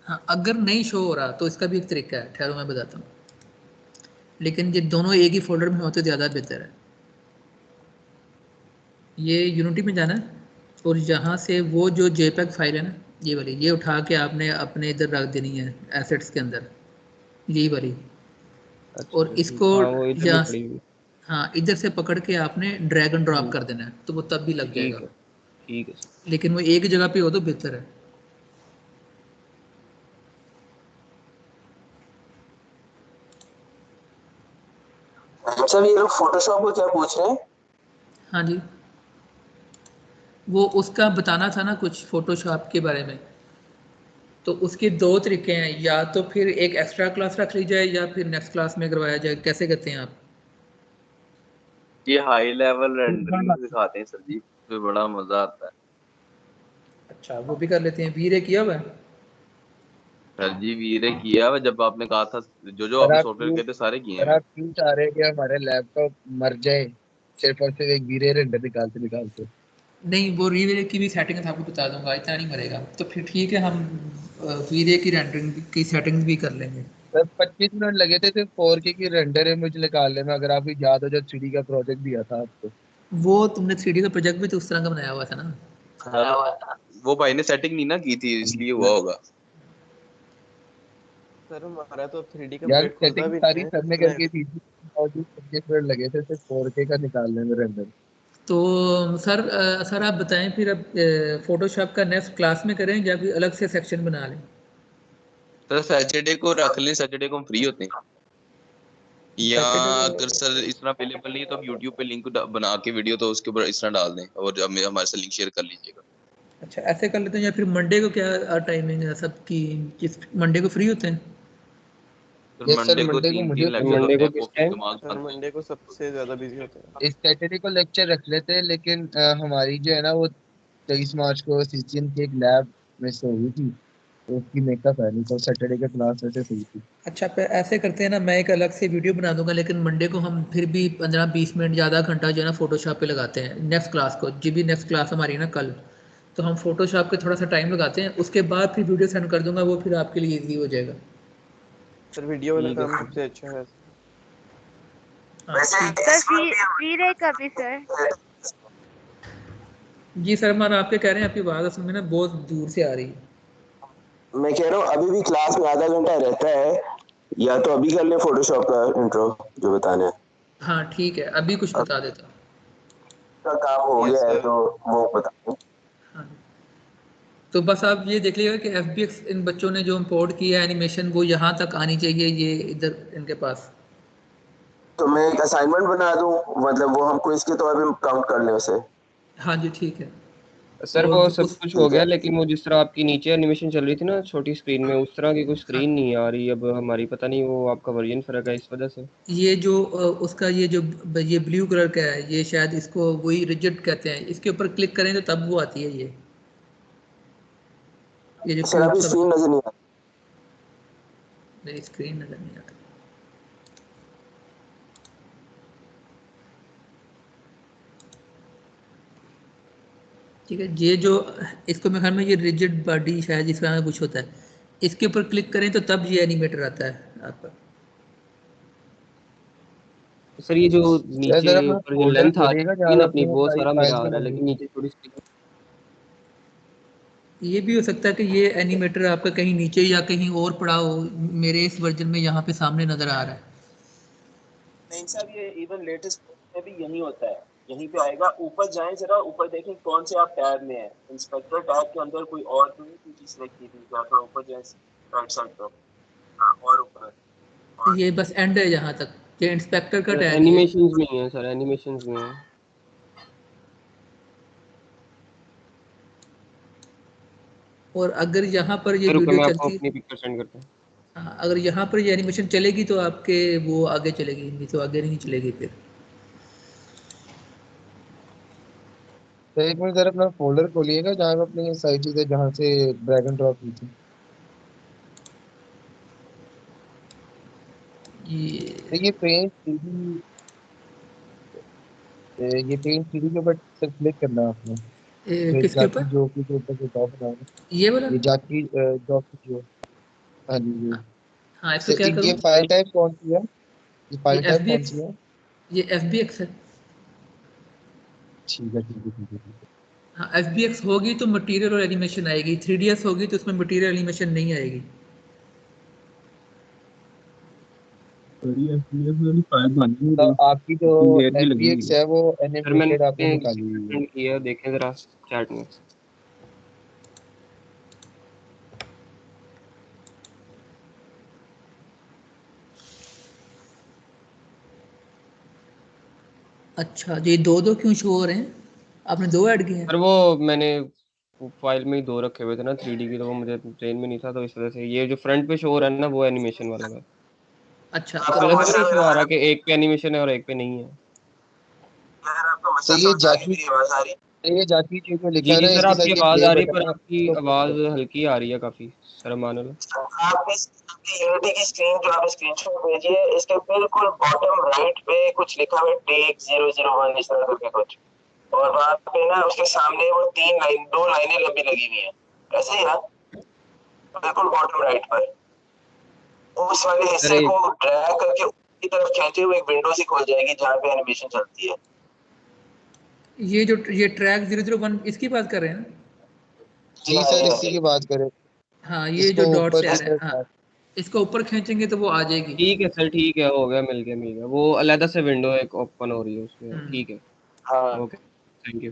हाँ अगर नहीं शो हो रहा तो इसका भी एक तरीका है, ठहरो मैं बताता हूँ, लेकिन ये दोनों एक ही फोल्डर में हो तो ज़्यादा बेहतर है। ये यूनिटी में जाना है और यहाँ से वो जो JPEG फाइल है ना, ये वाली, ये उठा के आपने अपने इधर रख देनी है एसेट्स के अंदर, यही वाली। अच्छा और ठीक, इसको हाँ वो इधर भी यहाँ, पड़ी हुई। हाँ इधर से पकड़ के आपने ड्रैग एंड ड्रॉप हम्म, कर देना है, तो वो तब भी लग जाएगा। ठीक है सर। लेकिन वो एक जगह पे हो तो बेहतर है। अच्छा ये लोग फोटोशॉप को क्या पूछ रहे हैं? हाँ जी, वो उसका बताना था ना कुछ फोटोशॉप के बारे में। तो उसके दो तरीके हैं, या तो फिर एक एक्स्ट्रा क्लास रख ली जाए या फिर नेक्स्ट क्लास में करवाया जाए। कैसे करते हैं आप? ये हाई लेवल रेंडरिंग सिखाते हैं सर जी, उसमें बड़ा मजा आता है। अच्छा, वो भी कर लेते हैं। वीरे किया हुआ है? सर जी वीरे किया हुआ, जब आपने कहा था जो जो सर आपने आप सॉफ्टवेयर क्यों किए थे सारे किए हैं सर आप क्यों चाह रहे हैं कि हमारे लैपटॉप मर जाए सिर्फ और सिर्फ एक वीरे रेंडर निकालते निकालते? नहीं, वो रीवे की भी सेटिंग आपको बता दूंगा, इतना नहीं मरेगा। तो फिर ठीक है, हम वीरे की रेंडरिंग की सेटिंग भी कर लेंगे। सर 25 मिनट लगे थे सिर्फ 4K की रेंडर इमेज निकालने में, अगर आपको याद हो जो 3D का प्रोजेक्ट दिया था आपको। वो तुमने 3D का प्रोजेक्ट भी तो उस तरह का बनाया हुआ था ना। सर। वो भाई ने सेटिंग नहीं ना की थी, इसलिए हुआ होगा। सर हमारा तो 3D का यार प्रोजेक्ट खुलता सेटिंग भी सारी नहीं है, सर ने इतना करके दी थी और जो 25 मिनट लगे थे सिर्फ 4K का निकालने में रेंडर। तो सर आप बताएं फिर, अब फोटोशॉप का नेक्स्ट क्लास में करें या फिर अलग से सेक्शन बना लें? सर सैटरडे को रख लें, सैटरडे को हम फ्री होते हैं। या सैटरडे अगर को? सर इस तरह अवेलेबल नहीं है तो हम यूट्यूब पे लिंक बना के वीडियो तो उसके ऊपर इस तरह डाल दें और हमारे से लिंक शेयर कर लीजिएगा। अच्छा, ऐसे कर लेते हैं। या फिर मंडे को क्या टाइमिंग है सबकी? किस मंडे को फ्री होते हैं? सर यस सर, मंडे को मंडे को तीन मुझे तीन सर लेक्चर मंडे होते को हैं, किस वो फिर टाइम? दिमाग सर खाते हैं। मंडे को सबसे ज्यादा बिजी होते हैं। इस सैटरडे को लेक्चर रख लेते हैं, लेकिन हमारी जो है ना वो 23 मार्च को सीसीएन की एक लैब मिस हो गई थी, तो उसकी मेकअप है, नहीं तो सैटरडे का क्लास वैसे सही थी। अच्छा, फिर ऐसे करते हैं ना, मैं एक अलग से वीडियो बना दूंगा, लेकिन मंडे को हम फिर भी 15-20 मिनट ज़्यादा घंटा जो है ना फोटोशॉप पे लगाते हैं नेक्स्ट क्लास को। जी भी नेक्स्ट क्लास हमारी है ना कल, तो हम फोटोशॉप पे थोड़ा सा टाइम लगाते हैं, उसके बाद फिर वीडियो सेंड कर दूंगा, वो फिर आपके लिए ईजी हो जाएगा। सर वीडियो वाला ठीक है काम सर। सबसे अच्छा है वैसे। हाँ ठीक। सर वीरे का भी सर। जी सलमान, आपके कह रहे हैं, आपकी आवाज़ असल में ना बहुत दूर से आ रही है। मैं कह रहा हूँ अभी भी क्लास में आधा घंटा रहता है, या तो अभी कर लें फोटोशॉप का इंट्रो जो बताने हैं। हाँ ठीक है, अभी कुछ अब बता देता हूँ। का काम हो यस गया है सर। तो वो बता। हाँ, तो बस आप ये देख लीजिएगा कि FBX इन बच्चों ने जो इम्पोर्ट किया है एनिमेशन, वो यहाँ तक आनी चाहिए, ये इधर इनके पास। तो मैं एक असाइनमेंट बना दूं, मतलब वो हम क्विज के तौर पे काउंट कर लें उसे। हाँ जी ठीक है। सर और वो सब उस कुछ हो ठीक गया, है। लेकिन वो जिस तरह आपकी नीचे एनिमेशन चल रही थी ना छोटी स्क्रीन में, उस तरह की कोई हाँ, स्क्रीन नहीं आ रही अब हमारी। पता नहीं वो आपका वर्जन फर्क है इस वजह से। ये जो उसका ये जो ये ब्लू कलर का है, ये शायद इसको वही रिजिड कहते हैं, इसके ऊपर क्लिक करें तो तब वो आती है ये जो सर क्यूब अभी सा स्क्रीन नजर नहीं आ मेरी स्क्रीन नजर नहीं आता। ठीक है, ये जो इसको मेरे ख्याल में ये रिजिड बॉडी शायद इस तरह का कुछ होता है, इसके ऊपर क्लिक करें तो तब ये एनिमेटर आता है आपका। सर ये जो सर नीचे जरा अपना ऊपर जो फोल्डर लेंथ आ खोलिएगा रही है जहाँ ना पे अपनी, अपनी बहुत सारी सारा मेरा फाइल्स आ रहा है, बनाई लेकिन हुई नीचे थोड़ी सी। ये भी हो सकता है कि ये एनिमेटर आपका कहीं नीचे या कहीं और पड़ा हो, मेरे इस वर्जन में यहाँ पे सामने नज़र आ रहा है। नहीं साहब, ये इवन लेटेस्ट में भी यही होता है, यहीं पे आएगा। ऊपर जाएं, जरा ऊपर देखें कौन से आप टैब में है। इंस्पेक्टर टैब के अंदर कोई और तो नहीं चीज सिलेक्ट की थी क्या? थोड़ा ऊपर जाएं राइट साइड पर। हाँ, और ऊपर। और ये बस एंड है यहाँ तक, ये इंस्पेक्टर का टैग है ये। एनिमेशंस में ही है सर, एनिमेशंस में है। और अगर यहाँ पर ये सर रुको वीडियो मैं आपको चलती, अपनी पिक्चर सेंड करता हूँ। हाँ, अगर यहाँ पर ये एनिमेशन चलेगी तो आपके वो आगे चलेगी, नहीं तो आगे नहीं चलेगी फिर। तो एक मिनट जरा अपना फोल्डर खोलिएगा जहाँ पे अपनी सारी चीजें जहाँ से ड्रैग एंड ड्रॉप की थी। ये तो ये पेंट सीडी, ये पेंट सीडी के ऊपर सिर्फ क्लिक करना है आपने। फिर किसके जाकी ऊपर? जोकी के ऊपर जो टॉप बनाना, ये वाला? ये जाकी जोकी जो, हाँ जी जी। हाँ, इस तो पे क्या ये करूँ? फाइल टाइप कौन सी है? ये ये फाइल एफ टाइप बी कौन एक्स सी है? ये FBX है। ठीक है ठीक है ठीक है ठीक है। हाँ FBX होगी तो मटेरियल और एनिमेशन आएगी, 3ds होगी तो उसमें मटेरियल एनिमेशन नहीं आएगी। तो आपकी जो FBX है वो सर मैंने एनिमेटेड आपने निकाली हुई है। send किया, देखें जरा चैट में। अच्छा जी, दो दो क्यों शो हो रहे हैं? आपने दो ऐड किए हैं? सर वो मैंने फाइल में ही 2 रखे हुए थे ना 3D की, तो वो मुझे ट्रेन में नहीं था, तो इस वजह से ये जो फ्रंट पे शो हो रहा है ना वो एनिमेशन वाला था। अच्छा इस वजह से नहीं शो आ रहा कि एक पे एनिमेशन है और एक पे नहीं है। तो ये जाती चीज में लिखा जी है जी ना, सर, इसके आपकी साथ ये आवाज प्ले आ रही है, बटन पर है, आपकी इसको प्ले आवाज करो। हल्की आ रही है काफी, सर अमान अल्लाह। आपकी यूनिटी की स्क्रीन जो आपने स्क्रीनशॉट भेजी है, इसके बिल्कुल बॉटम राइट पे कुछ लिखा हुआ है टेक 001 इस तरह करके कुछ, और वहाँ पे ना उसके सामने वो 2 लाइनें लंबी लगी हुई है ऐसे ही ना, बिल्कुल बॉटम राइट पर उस वाले हिस्से अरे को ड्रैग करके ऊपर की तरफ खींचे हुए एक विंडो सी खुल जाएगी जहाँ पे एनिमेशन चलती है। ये ट्रैक 001 इसकी बात कर रहे हैं ना? जी सर, इसी की बात करें। हाँ, ये जो इसको डॉट ऊपर से आ की रहे हैं, हाँ, तरफ इसको ऊपर खींचेंगे तो वो आ जाएगी। ठीक है सर, ठीक है, हो गया, मिल गया मिल गया, वो अलग से विंडो एक ओपन हो रही है उसमें, हम्म, ठीक है। हाँ ओके, थैंक यू।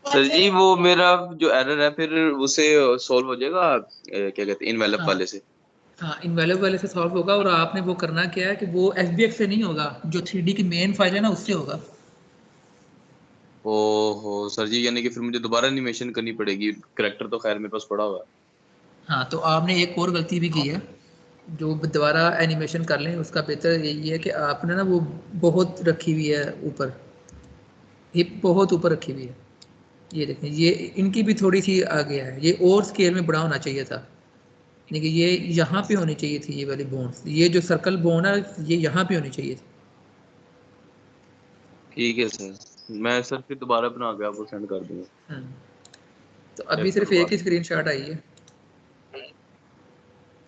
सर जी वो मेरा जो एरर है फिर उसे सॉल्व हो जाएगा क्या कहते हैं इनवेलप हाँ वाले से? हाँ, इनवैल्यूएबल वाले से सॉल्व होगा, और आपने वो करना क्या है कि वो FBX से नहीं होगा, जो 3D की मेन फाइल है ना उससे होगा। ओहो सर जी, यानी कि फिर मुझे दोबारा एनिमेशन करनी पड़ेगी। करेक्टर तो खैर मेरे पास पड़ा हुआ है। हाँ, तो आपने एक और गलती भी की है, जो दोबारा एनिमेशन कर लें उसका बेहतर यही है कि आपने ना वो बहुत रखी हुई है ऊपर, हिप बहुत ऊपर रखी हुई है। ये देखें, ये इनकी भी थोड़ी सी आ गया है, ये और स्केल में बड़ा होना चाहिए था। यानी कि ये यहाँ पे होनी चाहिए थी, ये वाली बोन्स, ये जो सर्कल बोन है ये यहाँ पे होनी चाहिए थी। ठीक है सर, मैं सर फिर दोबारा बना के आपको सेंड कर दूंगा। हम्म, तो अभी चेक सिर्फ करवा एक ही स्क्रीनशॉट आई है।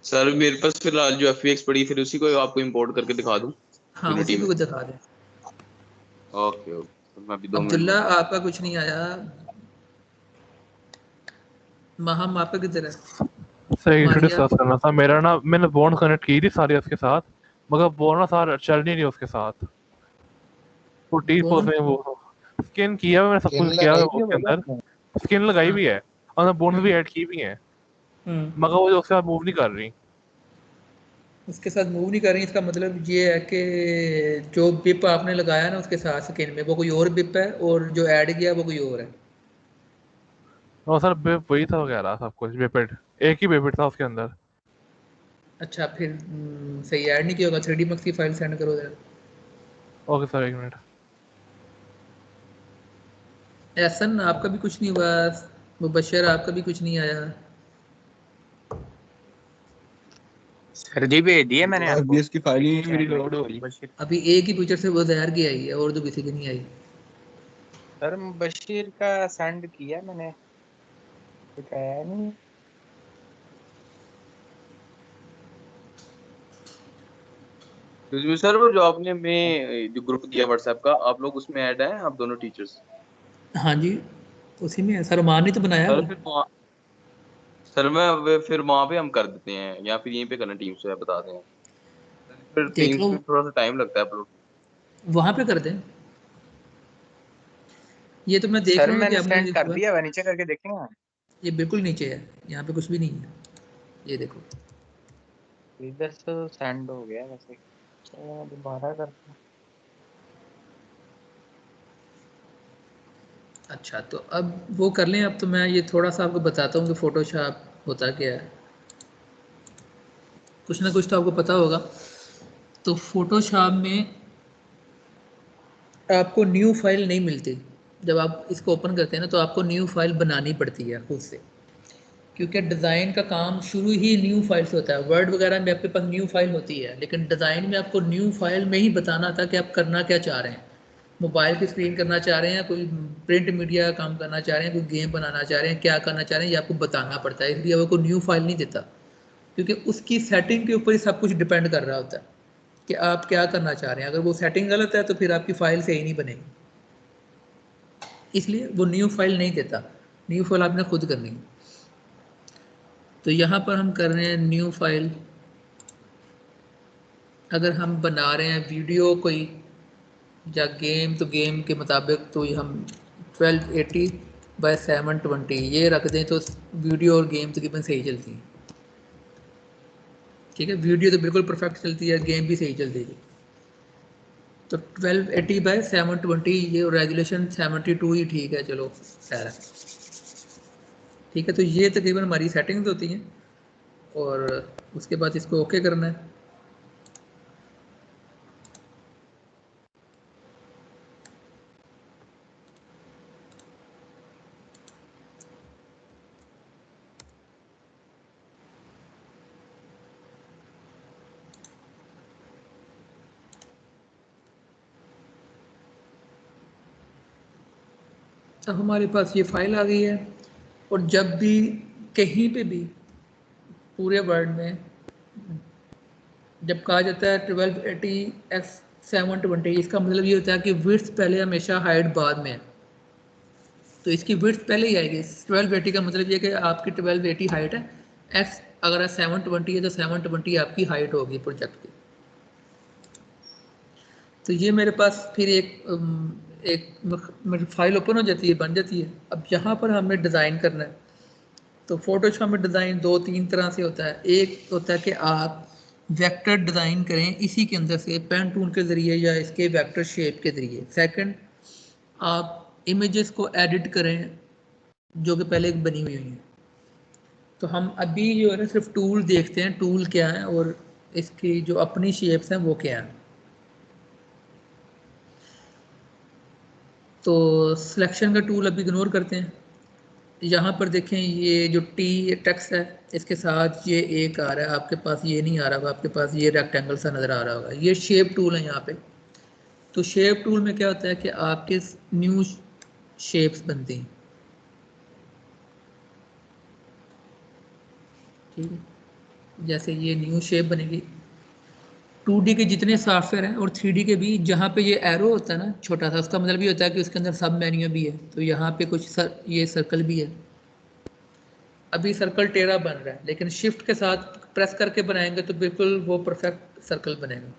सर मेरे पास फिलहाल जो FBX पड़ी फिर उसी को आपको इंपोर्ट करके दिखा दूं हाँ, यूनिटी उसी में। को दिखा दें। ओके ओके, तो मैं अभी 2 मिनट में। अब्दुल्ला, आपका कुछ नहीं आया। महम, आपका किधर है? सही इशू मारिया, डिस्कस करना था मेरा ना, मैंने बॉन्ड कनेक्ट की थी सारी उसके साथ, मगर वो ना सारा चल नहीं रही उसके साथ। वो डी पोज बोन, में वो स्किन किया हुआ, मैंने सब स्किन कुछ किया हुआ लगाई है हुई है उसके बोला अंदर, आपने? स्किन लगाई हाँ, भी है और बोन्स भी हम्म, ऐड की भी है, हम्म, मगर वो जो उसके साथ मूव नहीं कर रही। उसके साथ मूव नहीं कर रही, इसका मतलब ये है कि जो बिप आपने लगाया ना उसके साथ स्किन में वो कोई और बिप है, और जो ऐड किया वो कोई और है। और सर वही था वगैरह सब कुछ, बेपेड एक ही बेपेड था उसके अंदर। अच्छा, फिर सही ऐड नहीं किया होगा, 3D Max की फाइल सेंड करो जरा। ओके सर, एक मिनट। एहसन, आपका भी कुछ नहीं हुआ, मुबशर आपका भी कुछ नहीं आया। सर जी भेज दिए मैंने आपको FBS की फाइल ही मेरी चैट में। लोड हो रही है। बशीर, अभी एक ही पिक्चर से वो जहर की आई है, और तो किसी की नहीं आई। सर बशीर का सेंड किया मैंने, कुछ आया नहीं। तो सर वो जो आपने मैं जो ग्रुप दिया व्हाट्सएप का, आप लोग उसमें ऐड हैं, आप दोनों टीचर्स? हाँ जी, उसी में है सर, मान ही तो बनाया सर वो। फिर सर मैं फिर वहाँ पे हम कर देते हैं या फिर यहीं पे करना टीम से बताते हैं? फिर देख टीम्स लो, में थोड़ा सा टाइम लगता है अपलोड। वहाँ पे कर दें। ये तो मैं देख सर रहा हूँ कि मैंने हमने सेंड कर दिया हुआ, नीचे करके देखेंगे। ये बिल्कुल नीचे है, यहाँ पे कुछ भी नहीं है, ये देखो। इधर से सेंड हो गया वैसे, तो दोबारा करते हैं। अच्छा, तो अब वो कर लें। अब तो मैं ये थोड़ा सा आपको बताता हूँ कि फोटोशॉप होता क्या है, कुछ ना कुछ तो आपको पता होगा। तो फोटोशॉप में आपको न्यू फाइल नहीं मिलती। जब आप इसको ओपन करते हैं ना, तो आपको न्यू फाइल बनानी पड़ती है खुद से, क्योंकि डिज़ाइन का काम शुरू ही न्यू फाइल से होता है। वर्ड वगैरह में आपके पास न्यू फाइल होती है, लेकिन डिज़ाइन में आपको न्यू फाइल में ही बताना था कि आप करना क्या चाह रहे हैं। मोबाइल की स्क्रीन करना चाह रहे हैं, कोई प्रिंट मीडिया का काम करना चाह रहे हैं, कोई गेम बनाना चाह रहे हैं, क्या करना चाह रहे हैं, ये आपको बताना पड़ता है। इसलिए वो कोई न्यू फाइल नहीं देता, क्योंकि उसकी सेटिंग के ऊपर ही सब कुछ डिपेंड कर रहा होता है कि आप क्या करना चाह रहे हैं। अगर वो सेटिंग गलत है तो फिर आपकी फ़ाइल सही नहीं बनेगी, इसलिए वो न्यू फाइल नहीं देता। न्यू फाइल आपने खुद करनी है। तो यहाँ पर हम कर रहे हैं न्यू फाइल। अगर हम बना रहे हैं वीडियो कोई या गेम, तो गेम के मुताबिक तो ये हम 1280x720 ये रख दें तो वीडियो और गेम तकरीबन सही चलती है। ठीक है, वीडियो तो बिल्कुल परफेक्ट चलती है, गेम भी सही चलती है। तो 1280x720 ये रेजोल्यूशन 72 ही ठीक है, चलो खैर है। ठीक है, तो ये तकरीबन हमारी सेटिंग्स होती हैं और उसके बाद इसको ओके करना है। अब हमारे पास ये फाइल आ गई है और जब भी कहीं पे भी पूरे वर्ल्ड में जब कहा जाता है 1280x720, इसका मतलब ये होता है कि विड्थ पहले हमेशा हाइट बाद में है। तो इसकी विड्थ पहले ही आएगी। 1280 का मतलब ये कि आपकी 1280 हाइट है, एक्स अगर 720 है तो 720 आपकी हाइट होगी प्रोजेक्ट की। तो ये मेरे पास फिर एक फाइल ओपन हो जाती है, बन जाती है। अब यहाँ पर हमें डिज़ाइन करना है। तो फोटोशॉप में डिज़ाइन 2-3 तरह से होता है। एक होता है कि आप वेक्टर डिज़ाइन करें इसी के अंदर से पेन टूल के ज़रिए या इसके वेक्टर शेप के ज़रिए। सेकंड, आप इमेजेस को एडिट करें जो कि पहले बनी हुई हैं। तो हम अभी जो है ना सिर्फ टूल देखते हैं, टूल क्या है और इसकी जो अपनी शेप्स हैं वो क्या हैं। तो सिलेक्शन का टूल अभी इग्नोर करते हैं। यहाँ पर देखें, ये जो टी टेक्स्ट है इसके साथ ये एक आ रहा है, आपके पास ये नहीं आ रहा होगा, आपके पास ये रेक्टेंगल सा नज़र आ रहा होगा। ये शेप टूल है यहाँ पे। तो शेप टूल में क्या होता है कि आपके न्यू शेप्स बनती हैं। ठीक है, जैसे ये न्यू शेप बनेगी। 2D के जितने सॉफ्टवेयर हैं और 3D के भी, जहाँ पे ये एरो होता है ना छोटा सा, उसका मतलब ये होता है कि उसके अंदर सब मेन्यू भी है। तो यहाँ पे कुछ ये सर्कल भी है। अभी सर्कल टेढ़ा बन रहा है, लेकिन शिफ्ट के साथ प्रेस करके बनाएंगे तो बिल्कुल वो परफेक्ट सर्कल बनेगा।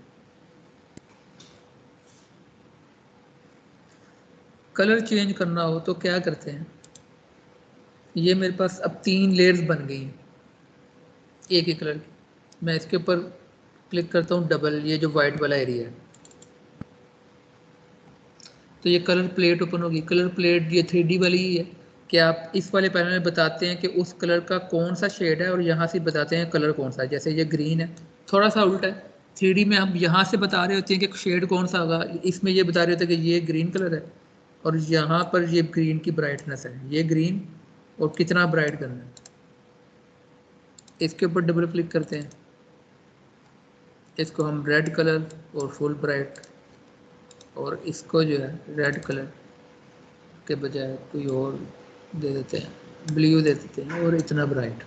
कलर चेंज करना हो तो क्या करते हैं, ये मेरे पास अब 3 लेयर्स बन गई हैं एक ही कलर की। मैं इसके ऊपर क्लिक करता हूँ डबल, ये जो वाइट वाला एरिया है, तो ये कलर प्लेट ओपन होगी। कलर प्लेट ये 3D वाली ही है कि आप इस वाले पैनल में बताते हैं कि उस कलर का कौन सा शेड है और यहाँ से बताते हैं कलर कौन सा है। जैसे ये ग्रीन है, थोड़ा सा उल्टा है। 3D में हम यहाँ से बता रहे होते हैं कि शेड कौन सा होगा, इसमें ये बता रहे होते हैं कि ये ग्रीन कलर है और यहाँ पर ये ग्रीन की ब्राइटनेस है, ये ग्रीन और कितना ब्राइट करना है। इसके ऊपर डबल क्लिक करते हैं, इसको हम रेड कलर और फुल ब्राइट, और इसको जो है रेड कलर के बजाय कोई और दे देते हैं, ब्लू दे देते हैं और इतना ब्राइट।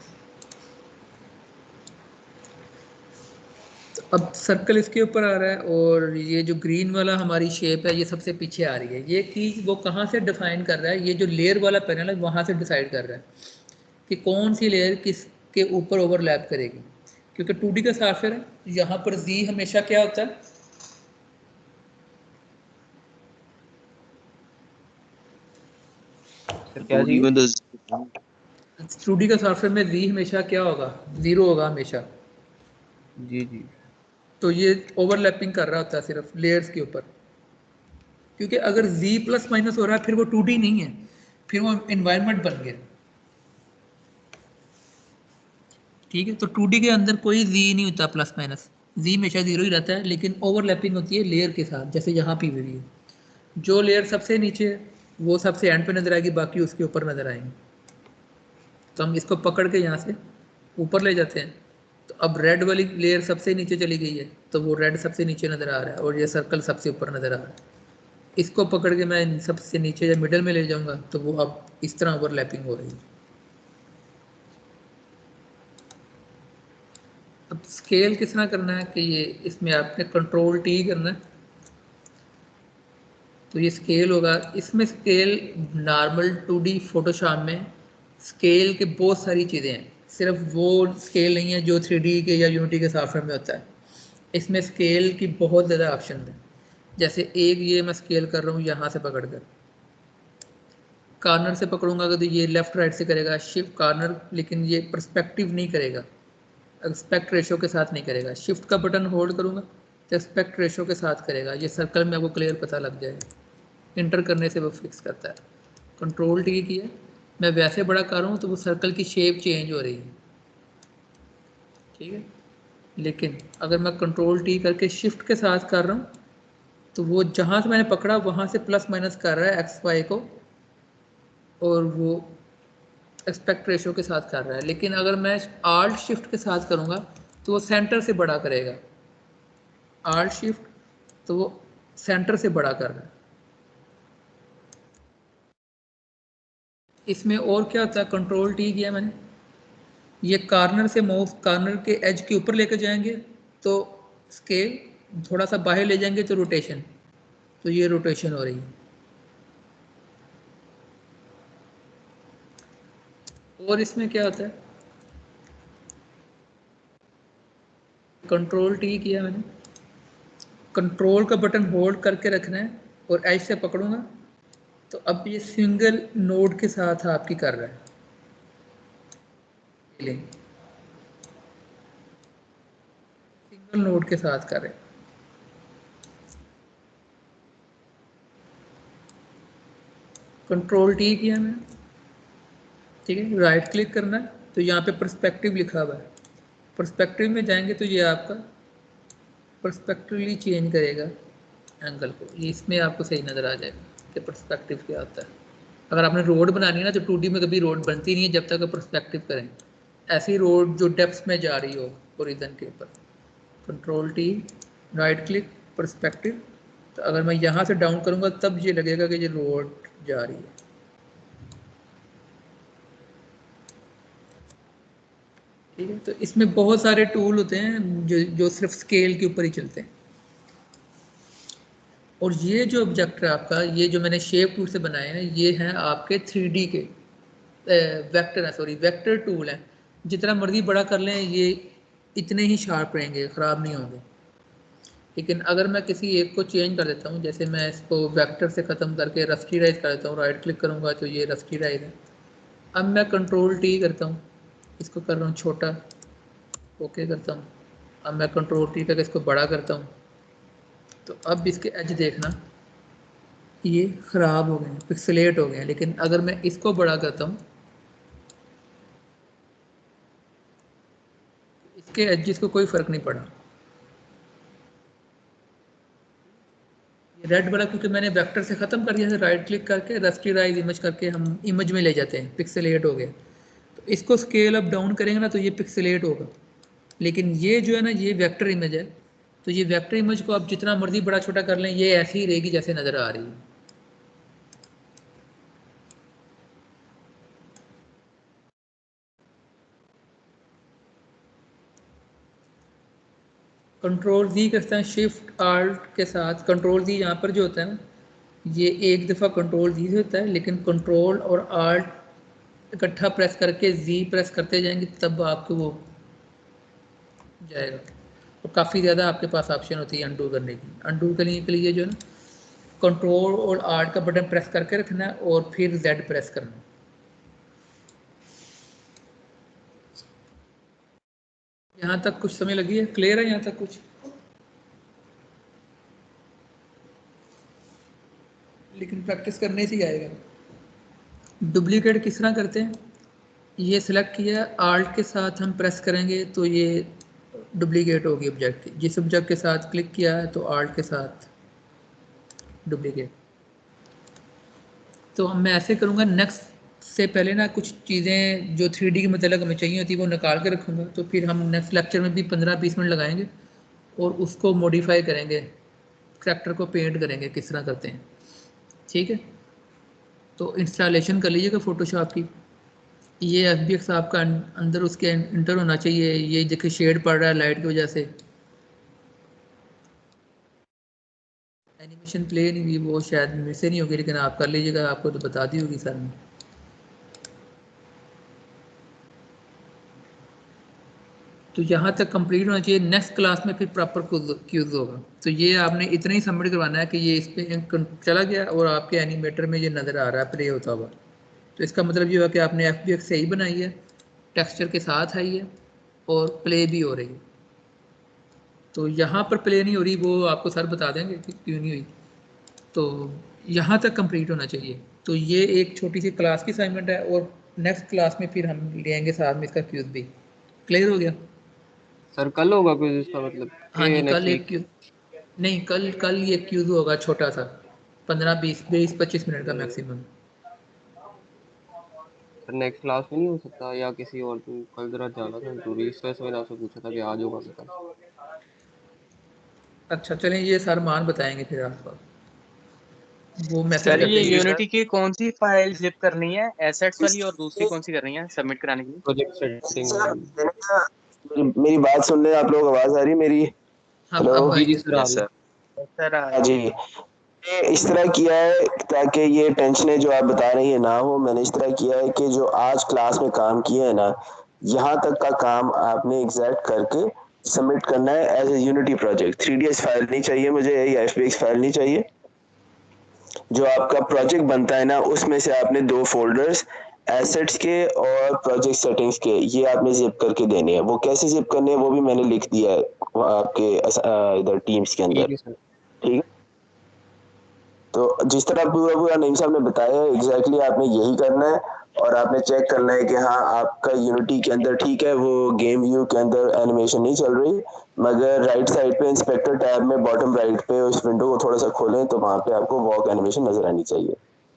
तो अब सर्कल इसके ऊपर आ रहा है और ये जो ग्रीन वाला हमारी शेप है ये सबसे पीछे आ रही है। ये चीज़ वो कहाँ से डिफाइन कर रहा है, ये जो लेयर वाला पैनल है वहाँ से डिसाइड कर रहा है कि कौन सी लेयर किसके ऊपर ओवरलैप करेगी। क्योंकि 2D का सॉफ्टवेयर है, यहाँ पर Z हमेशा क्या होता है, क्या जी? 2D का सॉफ्टवेयर में Z हमेशा क्या होगा, 0 होगा हमेशा। जी जी। तो ये ओवरलैपिंग कर रहा होता है सिर्फ लेयर्स के ऊपर, क्योंकि अगर Z प्लस माइनस हो रहा है फिर वो 2D नहीं है, फिर वो इन्वायरमेंट बन गया। ठीक है, तो 2D के अंदर कोई Z नहीं होता प्लस माइनस, Z हमेशा 0 ही रहता है, लेकिन ओवरलैपिंग होती है लेयर के साथ। जैसे यहाँ पे भी है, जो लेयर सबसे नीचे है वो सबसे एंड पे नजर आएगी, बाकी उसके ऊपर नजर आएंगे। तो हम इसको पकड़ के यहाँ से ऊपर ले जाते हैं, तो अब रेड वाली लेयर सबसे नीचे चली गई है, तो वो रेड सबसे नीचे नज़र आ रहा है और ये सर्कल सबसे ऊपर नज़र आ रहा है। इसको पकड़ के मैं सबसे नीचे या मिडल में ले जाऊंगा तो वो अब इस तरह ओवरलैपिंग हो रही है। अब स्केल किस तरह करना है कि ये इसमें आपने कंट्रोल टी करना है तो ये स्केल होगा। इसमें स्केल नॉर्मल 2D फोटोशॉप में स्केल के बहुत सारी चीज़ें हैं, सिर्फ वो स्केल नहीं है जो 3D के या यूनिटी के सॉफ्टवेयर में होता है। इसमें स्केल की बहुत ज़्यादा ऑप्शन है। जैसे एक ये मैं स्केल कर रहा हूँ यहाँ से पकड़ कर, कॉर्नर से पकड़ूंगा तो ये लेफ्ट राइट से करेगा शिफ्ट कॉर्नर, लेकिन ये पर्सपेक्टिव नहीं करेगा, एस्पेक्ट रेशो के साथ नहीं करेगा। शिफ्ट का बटन होल्ड करूँगा तो एस्पेक्ट रेशो के साथ करेगा। ये सर्कल में आपको क्लियर पता लग जाएगा, इंटर करने से वो फिक्स करता है। कंट्रोल टी किया, मैं वैसे बड़ा कर रहा हूँ तो वो सर्कल की शेप चेंज हो रही है, ठीक है। लेकिन अगर मैं कंट्रोल टी करके शिफ्ट के साथ कर रहा हूँ तो वो जहाँ से मैंने पकड़ा वहाँ से प्लस माइनस कर रहा है एक्स वाई को, और वो एस्पेक्ट रेशो के साथ कर रहा है। लेकिन अगर मैं आल्ट शिफ्ट के साथ करूँगा तो वो सेंटर से बड़ा करेगा। आल्ट शिफ्ट तो वो सेंटर से बड़ा कर रहा है। इसमें और क्या होता है, कंट्रोल टी किया मैंने, ये कॉर्नर से माउस कॉर्नर के एज के ऊपर लेकर जाएंगे तो स्केल, थोड़ा सा बाहर ले जाएंगे तो रोटेशन, तो ये रोटेशन हो रही है। और इसमें क्या होता है, कंट्रोल टी किया मैंने, कंट्रोल का बटन होल्ड करके रखना है और एज से पकड़ूंगा तो अब ये सिंगल नोड के साथ आपकी कर रहा है, सिंगल नोड के साथ कर रहे हैं। कंट्रोल टी किया मैंने, ठीक है। राइट क्लिक करना है तो यहाँ पे पर्सपेक्टिव लिखा हुआ है, पर्सपेक्टिव में जाएंगे तो ये आपका पर्सपेक्टिवली चेंज करेगा एंगल को। ये इसमें आपको सही नज़र आ जाएगा कि पर्सपेक्टिव क्या होता है। अगर आपने रोड बनानी है ना तो 2D में कभी रोड बनती नहीं है जब तक पर्सपेक्टिव करें। ऐसी रोड जो डेप्थ में जा रही हो ओरिजिन के ऊपर। Control T, right click, perspective, तो अगर मैं यहाँ से डाउन करूँगा तब ये लगेगा कि ये रोड जा रही है। ठीक है, तो इसमें बहुत सारे टूल होते हैं जो सिर्फ स्केल के ऊपर ही चलते हैं। और ये जो ऑब्जेक्ट है आपका, ये जो मैंने शेप टूल से बनाए हैं, ये हैं आपके 3D के वेक्टर है, सॉरी वेक्टर टूल हैं। जितना मर्जी बड़ा कर लें ये इतने ही शार्प रहेंगे, ख़राब नहीं होंगे। लेकिन अगर मैं किसी एक को चेंज कर देता हूँ, जैसे मैं इसको वेक्टर से ख़त्म करके रस्टिराइज कर देता हूँ, राइट क्लिक करूँगा तो ये रस्टिराइज है। अब मैं कंट्रोल टी करता हूँ, इसको कर रहा हूँ छोटा, ओके करता हूँ। अब मैं कंट्रोल टी करके इसको बड़ा करता हूँ तो अब इसके एज देखना ये ख़राब हो गए हैं, पिक्सेलेट हो गए हैं। लेकिन अगर मैं इसको बड़ा करता हूँ इसके एजेस को कोई फ़र्क नहीं पड़ा। ये रेड वाला क्योंकि मैंने वेक्टर से ख़त्म कर दिया है, राइट क्लिक करके रस्टिराइज इमेज करके हम इमेज में ले जाते हैं, पिक्सेलेट हो गए। तो इसको स्केल अप डाउन करेंगे ना तो ये पिक्सेलेट होगा। लेकिन ये जो है ना, ये वेक्टर इमेज है, तो ये वेक्टर इमेज को आप जितना मर्जी बड़ा छोटा कर लें ये ऐसी ही रहेगी जैसे नज़र आ रही है। कंट्रोल जी करते हैं शिफ्ट आल्ट के साथ। कंट्रोल जी यहाँ पर जो होता है ना, ये एक दफ़ा कंट्रोल जी से होता है, लेकिन कंट्रोल और आल्ट इकट्ठा प्रेस करके जी प्रेस करते जाएंगे तब आपको वो जाएगा। और काफ़ी ज़्यादा आपके पास ऑप्शन होती है अनडू करने की। अनडू करने के लिए जो है ना, कंट्रोल और आल्ट का बटन प्रेस करके रखना है और फिर जेड प्रेस करना है। यहाँ तक कुछ समय लगी है, क्लियर है यहाँ तक कुछ? लेकिन प्रैक्टिस करने से ही आएगा। डुप्लीकेट किस तरह करते हैं, ये सिलेक्ट किया, आल्ट के साथ हम प्रेस करेंगे तो ये डुप्लीकेट होगी ऑब्जेक्ट की। जिस ऑब्जेक्ट के साथ क्लिक किया है तो आल्ट के साथ डुप्लीकेट। तो मैं ऐसे करूँगा, नेक्स्ट से पहले ना कुछ चीज़ें जो 3D के मतलब हमें चाहिए होती है वो निकाल के रखूँगा। तो फिर हम नेक्स्ट लेक्चर में भी 15-20 मिनट लगाएंगे और उसको मॉडिफाई करेंगे, करैक्टर को पेंट करेंगे किस तरह करते हैं। ठीक है, तो इंस्टॉलेशन कर लीजिएगा फोटोशॉप की। ये FBX आपका अंदर उसके इंटर होना चाहिए। ये देखिए शेड पड़ रहा है लाइट की वजह से, एनिमेशन प्ले नहीं हुई, वो शायद मेरे से नहीं होगी, लेकिन आप कर लीजिएगा, आपको तो बता दी होगी सर ने। तो यहाँ तक कंप्लीट होना चाहिए। नेक्स्ट क्लास में फिर प्रॉपर क्यूज होगा। तो ये आपने इतना ही सबमिट करवाना है कि ये इस पर चला गया और आपके एनिमेटर में ये नज़र आ रहा है प्ले होता हुआ। तो इसका मतलब ये हुआ कि आपने FBX सही बनाई है, टेक्सचर के साथ आई है और प्ले भी हो रही है। तो यहाँ पर प्ले नहीं हो रही, वो आपको सर बता देंगे कि क्यों नहीं हुई। तो यहाँ तक कंप्लीट होना चाहिए। तो ये एक छोटी सी क्लास की असाइनमेंट है और नेक्स्ट क्लास में फिर हम लेंगे साथ में इसका क्यूज भी। क्लियर हो गया सर? कल होगा कुछ इसका मतलब? हाँ जी, नेक्स्ट कल एक वीक? क्यूज नहीं, कल ये क्यूज होगा छोटा सा, 15-20-25 मिनट का मैक्सिमम। सर नेक्स्ट क्लास में नहीं हो सकता या किसी और दिन? कल जरा जाना था जरूरी, इस वजह से मैंने आपसे पूछा था कि आज होगा कल। अच्छा चलें, ये सर मान बताएंगे फिर आपको, वो मैसेज सर कर ये देंगे। यूनिटी की कौन सी फाइल जिप करनी है, एसेट्स वाली, और दूसरी कौन सी करनी है सबमिट कराने के लिए? प्रोजेक्ट सेटिंग सर वाली। मेरी बात सुन रहे हैं आप लोग? आवाज आ रही मेरी? हाँ हेलो? अब जी आइए सर, आ यस रही है। सर। सर हाँ जी, ये इस तरह किया है ताकि ये टेंशनें जो आप बता रही है ना हो। मैंने इस तरह किया है कि जो आज क्लास में काम किया है ना, यहाँ तक का काम आपने एग्जैक्ट करके सबमिट करना है as a unity project. 3ds file नहीं चाहिए मुझे या FBX फाइल नहीं चाहिए। जो आपका प्रोजेक्ट बनता है ना, उसमें से आपने 2 फोल्डर्स एसेट्स के और प्रोजेक्ट सेटिंग्स के, ये आपने जिप करके देने हैं। वो कैसे जिप करने हैं वो भी मैंने लिख दिया है आपके इधर टीम्स के अंदर। ठीक है सर। ठीक है, तो जिस तरह पूरा पूरा नईम साहब ने बताया है एग्जैक्टली आपने यही करना है। और आपने चेक करना है कि हाँ आपका यूनिटी के अंदर ठीक है, वो गेम व्यू के अंदर एनिमेशन नहीं चल रही, मगर राइट साइड पे इंस्पेक्टर टैब में बॉटम राइट पे उस विंडो को थोड़ा सा खोलें तो वहाँ पे आपको वॉक एनिमेशन नजर आनी चाहिए।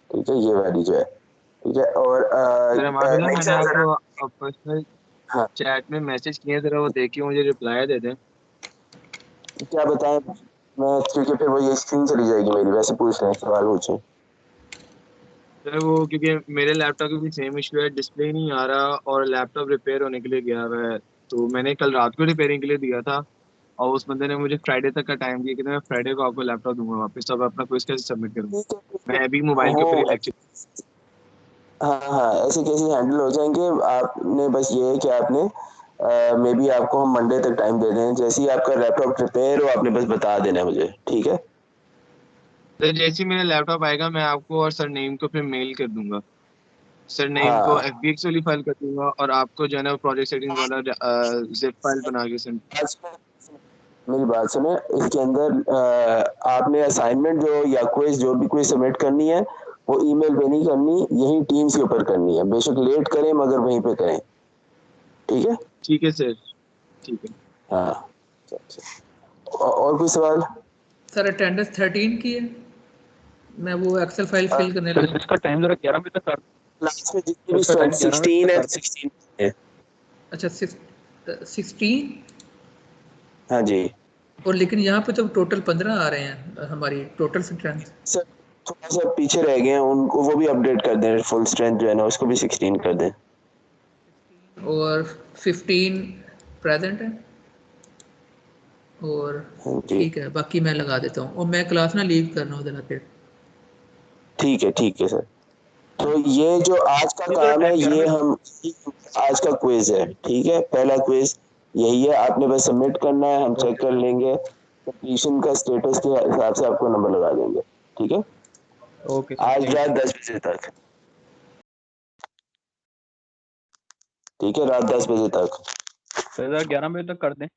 ठीक है, ये वाली जो है। ठीक है, और जरा माफिला, नईम मैंने साहब जरा, आपको पर्सनल हाँ चैट में मैसेज किए, जरा वो देखिए, मुझे रिप्लाई दे दें। क्या बताएं मैं, क्योंकि फिर वो ये स्क्रीन चली जाएगी मेरी। वैसे पूछ रहे हैं, सवाल पूछे। सर वो क्योंकि मेरे लैपटॉप की भी सेम इशू है, डिस्प्ले नहीं आ रहा और लैपटॉप रिपेयर होने के लिए गया हुआ है। तो मैंने कल रात को रिपेयरिंग के लिए दिया था और उस बंदे ने मुझे फ्राइडे तक का टाइम दिया कि मैं फ्राइडे को आपको लैपटॉप दूंगा वापस। अब अपना क्विज कैसे सबमिट करूँ? ठीक है, मैं अभी मोबाइल के वो ऊपर ही लेक्चर। हाँ हाँ, ऐसे केसेस हैंडल हो जाएंगे। आपने बस ये है कि आपने मे बी आपको हम मंडे तक टाइम दे दें। जैसे ही आपका लैपटॉप रिपेयर हो आपने बस बता देना है मुझे। ठीक है, तो जैसे ही मेरा लैपटॉप आएगा मैं आपको और सर नईम को फिर मेल कर दूंगा। सर नईम को हाँ। FBX वाली फाइल कर दूंगा और आपको जो है ना प्रोजेक्ट सेटिंग्स वाला जिप फाइल बना के सेंड। मेरी बात सुने, इसके अंदर आपने असाइनमेंट जो या क्विज जो भी कोई सबमिट करनी है वो ईमेल पे नहीं करनी, यही टीम्स के ऊपर करनी है। बेशक लेट करें मगर वहीं पे करें। ठीक है, ठीक है सर, ठीक है। हाँ। और कोई सवाल? सर अटेंडेंस 13 की है, मैं वो एक्सेल फाइल फिल करने सर लगा। इसका टाइम जरा 11 बजे तक कर। क्लास में जितनी सर भी इसका टाइम स्ट्रेंथ 11 बजे 16 तक है, कर। 16 है। अच्छा 16, हाँ जी और लेकिन यहाँ पे तो टोटल 15 आ रहे हैं हमारी टोटल स्ट्रेंथ। सर, थोड़ा सा पीछे रह गए हैं, उनको वो भी अपडेट कर दें। फुल स्ट्रेंथ जो है ना उसको भी 16 कर दें। और 15 प्रेजेंट है, और हाँ जी, ठीक है, बाकी मैं लगा देता हूँ। और मैं क्लास ना लीव कर रहा हूँ ज़रा फिर। ठीक है सर। तो ये जो आज का नहीं तो काम है टाइम 11 ये बजे। हम आज का क्विज है। ठीक है, पहला क्विज यही है, आपने बस सबमिट करना है, हम चेक ओके कर लेंगे। कंप्लीशन का स्टेटस के हिसाब से आपको नंबर लगा देंगे। ठीक है, ओके सर, आज थैंक रात यू। 10 बजे तक। ठीक है, रात 10 बजे तक। सर जरा 11 बजे तक कर दें।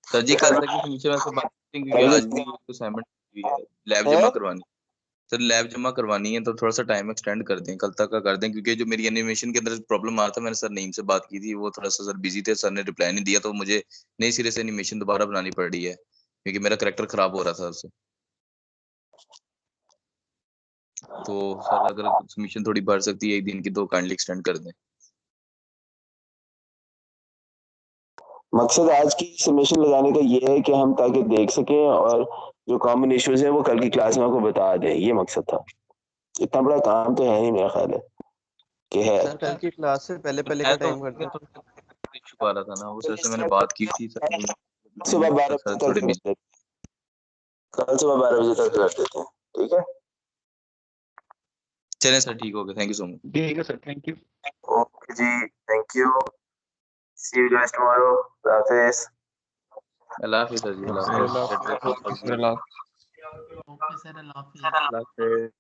सर जी कल तक की फिनिश में से बात करते हैं क्योंकि आज भी असाइनमेंट हुई है, लैब जमा करवानी। सर लैब जमा करवानी है तो थोड़ा सा टाइम एक्सटेंड कर दें, कल तक का कर दें, क्योंकि जो मेरी एनिमेशन के अंदर प्रॉब्लम आ रहा था, मैंने सर नईम से बात की थी, वो थोड़ा सा सर बिजी थे, सर ने रिप्लाई नहीं दिया, तो मुझे नए सिरे से एनिमेशन दोबारा बनानी पड़ रही है क्योंकि मेरा करेक्टर खराब हो रहा था उससे। तो सर अगर सबमिशन थोड़ी बढ़ सकती है एक दिन की तो काइंडली एक्सटेंड कर दें। मकसद आज की सबमिशन लगाने का ये है कि हम ताकि देख सकें और जो कॉमन इश्यूज है वो कल की क्लास में आपको बता दें, ये मकसद था। इतना बड़ा काम तो है नहीं मेरा ख्याल है कि है। सर कल की क्लास से पहले का मैं तो टाइम कर दें। इशू आ रहा था ना, वो सर से मैंने बात की थी सर, सुबह 12 सर बजे थोड़ी तक मिस कर देते हैं। कल सुबह 12 बजे तक कर देते हैं, ठीक है? चलें सर, ठीक हो गया, थैंक यू सो मच। ठीक है सर, थैंक यू। ओके जी, thank you, see you guys tomorrow, हाफिज। अल्लाह हाफिज़ सर जी, अल्लाह अल्लाह हाफिज़। सर अल्लाह ओके सर, अल्लाह हाफिज़। हाफिज।